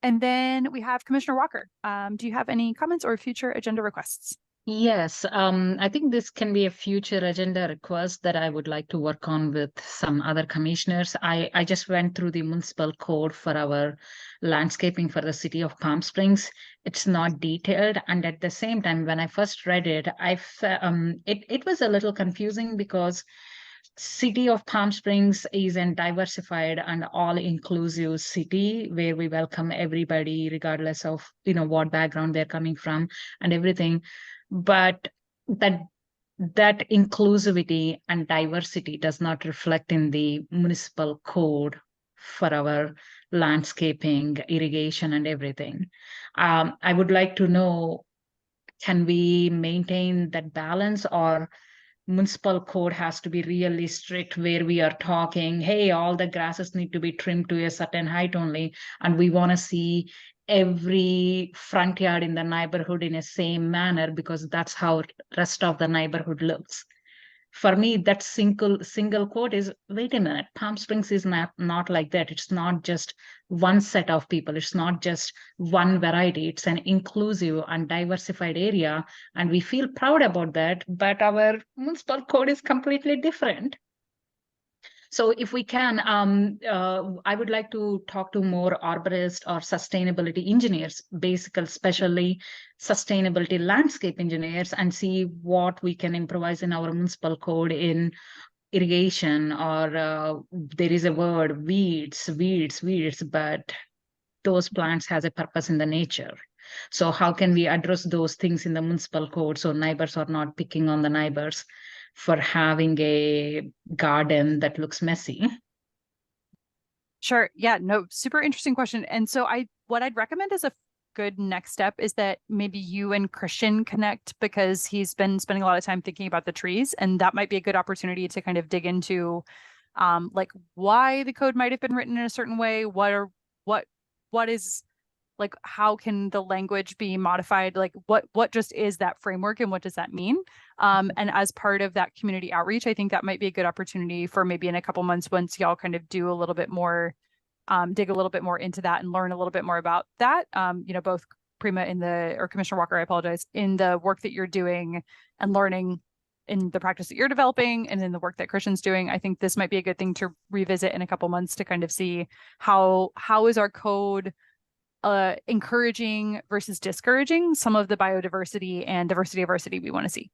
And then we have Commissioner Walker. Do you have any comments or future agenda requests? Yes, I think this can be a future agenda request that I would like to work on with some other commissioners. I just went through the municipal code for our landscaping for the city of Palm Springs. It's not detailed, and at the same time, when I first read it, it was a little confusing because City of Palm Springs is a diversified and all-inclusive city where we welcome everybody, regardless of what background they're coming from and everything. But that inclusivity and diversity does not reflect in the municipal code for our landscaping, irrigation, and everything. I would like to know, can we maintain that balance, or municipal code has to be really strict where we are talking, hey, all the grasses need to be trimmed to a certain height only, and we want to see every front yard in the neighborhood in a same manner because that's how rest of the neighborhood looks. For me, that single quote is, wait a minute, Palm Springs is not like that. It's not just one set of people. It's not just one variety. It's an inclusive and diversified area, and we feel proud about that, but our municipal code is completely different. So if we can, I would like to talk to more arborists or sustainability engineers, basically, especially sustainability landscape engineers, and see what we can improvise in our municipal code in irrigation, or there is a word, weeds, but those plants has a purpose in the nature. So how can we address those things in the municipal code so neighbors are not picking on the neighbors for having a garden that looks messy? Sure. Yeah, no, super interesting question. And so what I'd recommend as a good next step is that maybe you and Christian connect, because he's been spending a lot of time thinking about the trees, and that might be a good opportunity to kind of dig into like why the code might have been written in a certain way, what is, like, how can the language be modified? Like what just is that framework and what does that mean? And as part of that community outreach, I think that might be a good opportunity for maybe in a couple months, once y'all kind of do a little bit more, dig a little bit more into that and learn a little bit more about that. Both Prima or Commissioner Walker, I apologize, in the work that you're doing and learning in the practice that you're developing and in the work that Christian's doing. I think this might be a good thing to revisit in a couple months to kind of see how is our code encouraging versus discouraging some of the biodiversity and diversity of our city we want to see.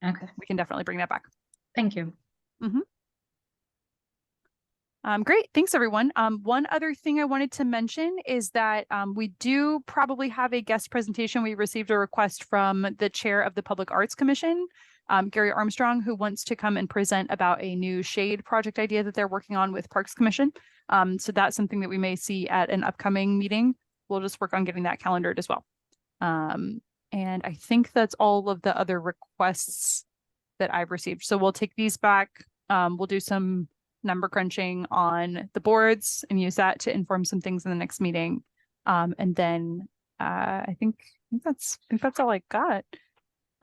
Okay. We can definitely bring that back. Thank you. Great. Thanks, everyone. One other thing I wanted to mention is that we do probably have a guest presentation. We received a request from the chair of the Public Arts Commission, Gary Armstrong, who wants to come and present about a new shade project idea that they're working on with Parks Commission. So that's something that we may see at an upcoming meeting. We'll just work on getting that calendared as well. And I think that's all of the other requests that I've received. So we'll take these back. We'll do some number crunching on the boards and use that to inform some things in the next meeting. And then I think that's all I got.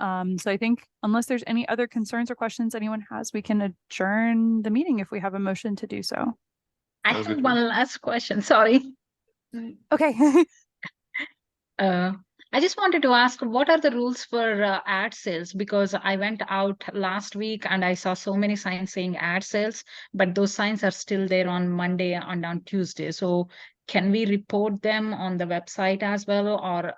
So I think unless there's any other concerns or questions anyone has, we can adjourn the meeting if we have a motion to do so. I have one last question. Sorry. Okay. I just wanted to ask, what are the rules for ad sales? Because I went out last week and I saw so many signs saying ad sales, but those signs are still there on Monday and on Tuesday. So can we report them on the website as well? Or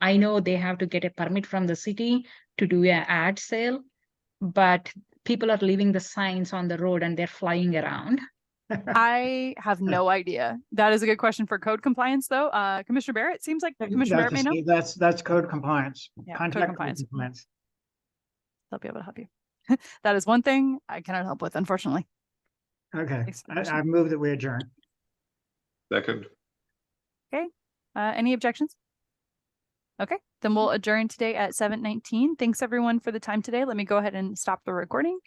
I know they have to get a permit from the city to do an ad sale, but people are leaving the signs on the road and they're flying around. I have no idea. That is a good question for code compliance, though. Commissioner Barrett, seems like Commissioner Barrett may know. That's code compliance. Yeah, Contact code compliance. Code compliance. They'll be able to help you. That is one thing I cannot help with, unfortunately. Okay, I move that we adjourn. Second. Okay. Any objections? Okay, then we'll adjourn today at 7:19. Thanks everyone for the time today. Let me go ahead and stop the recording.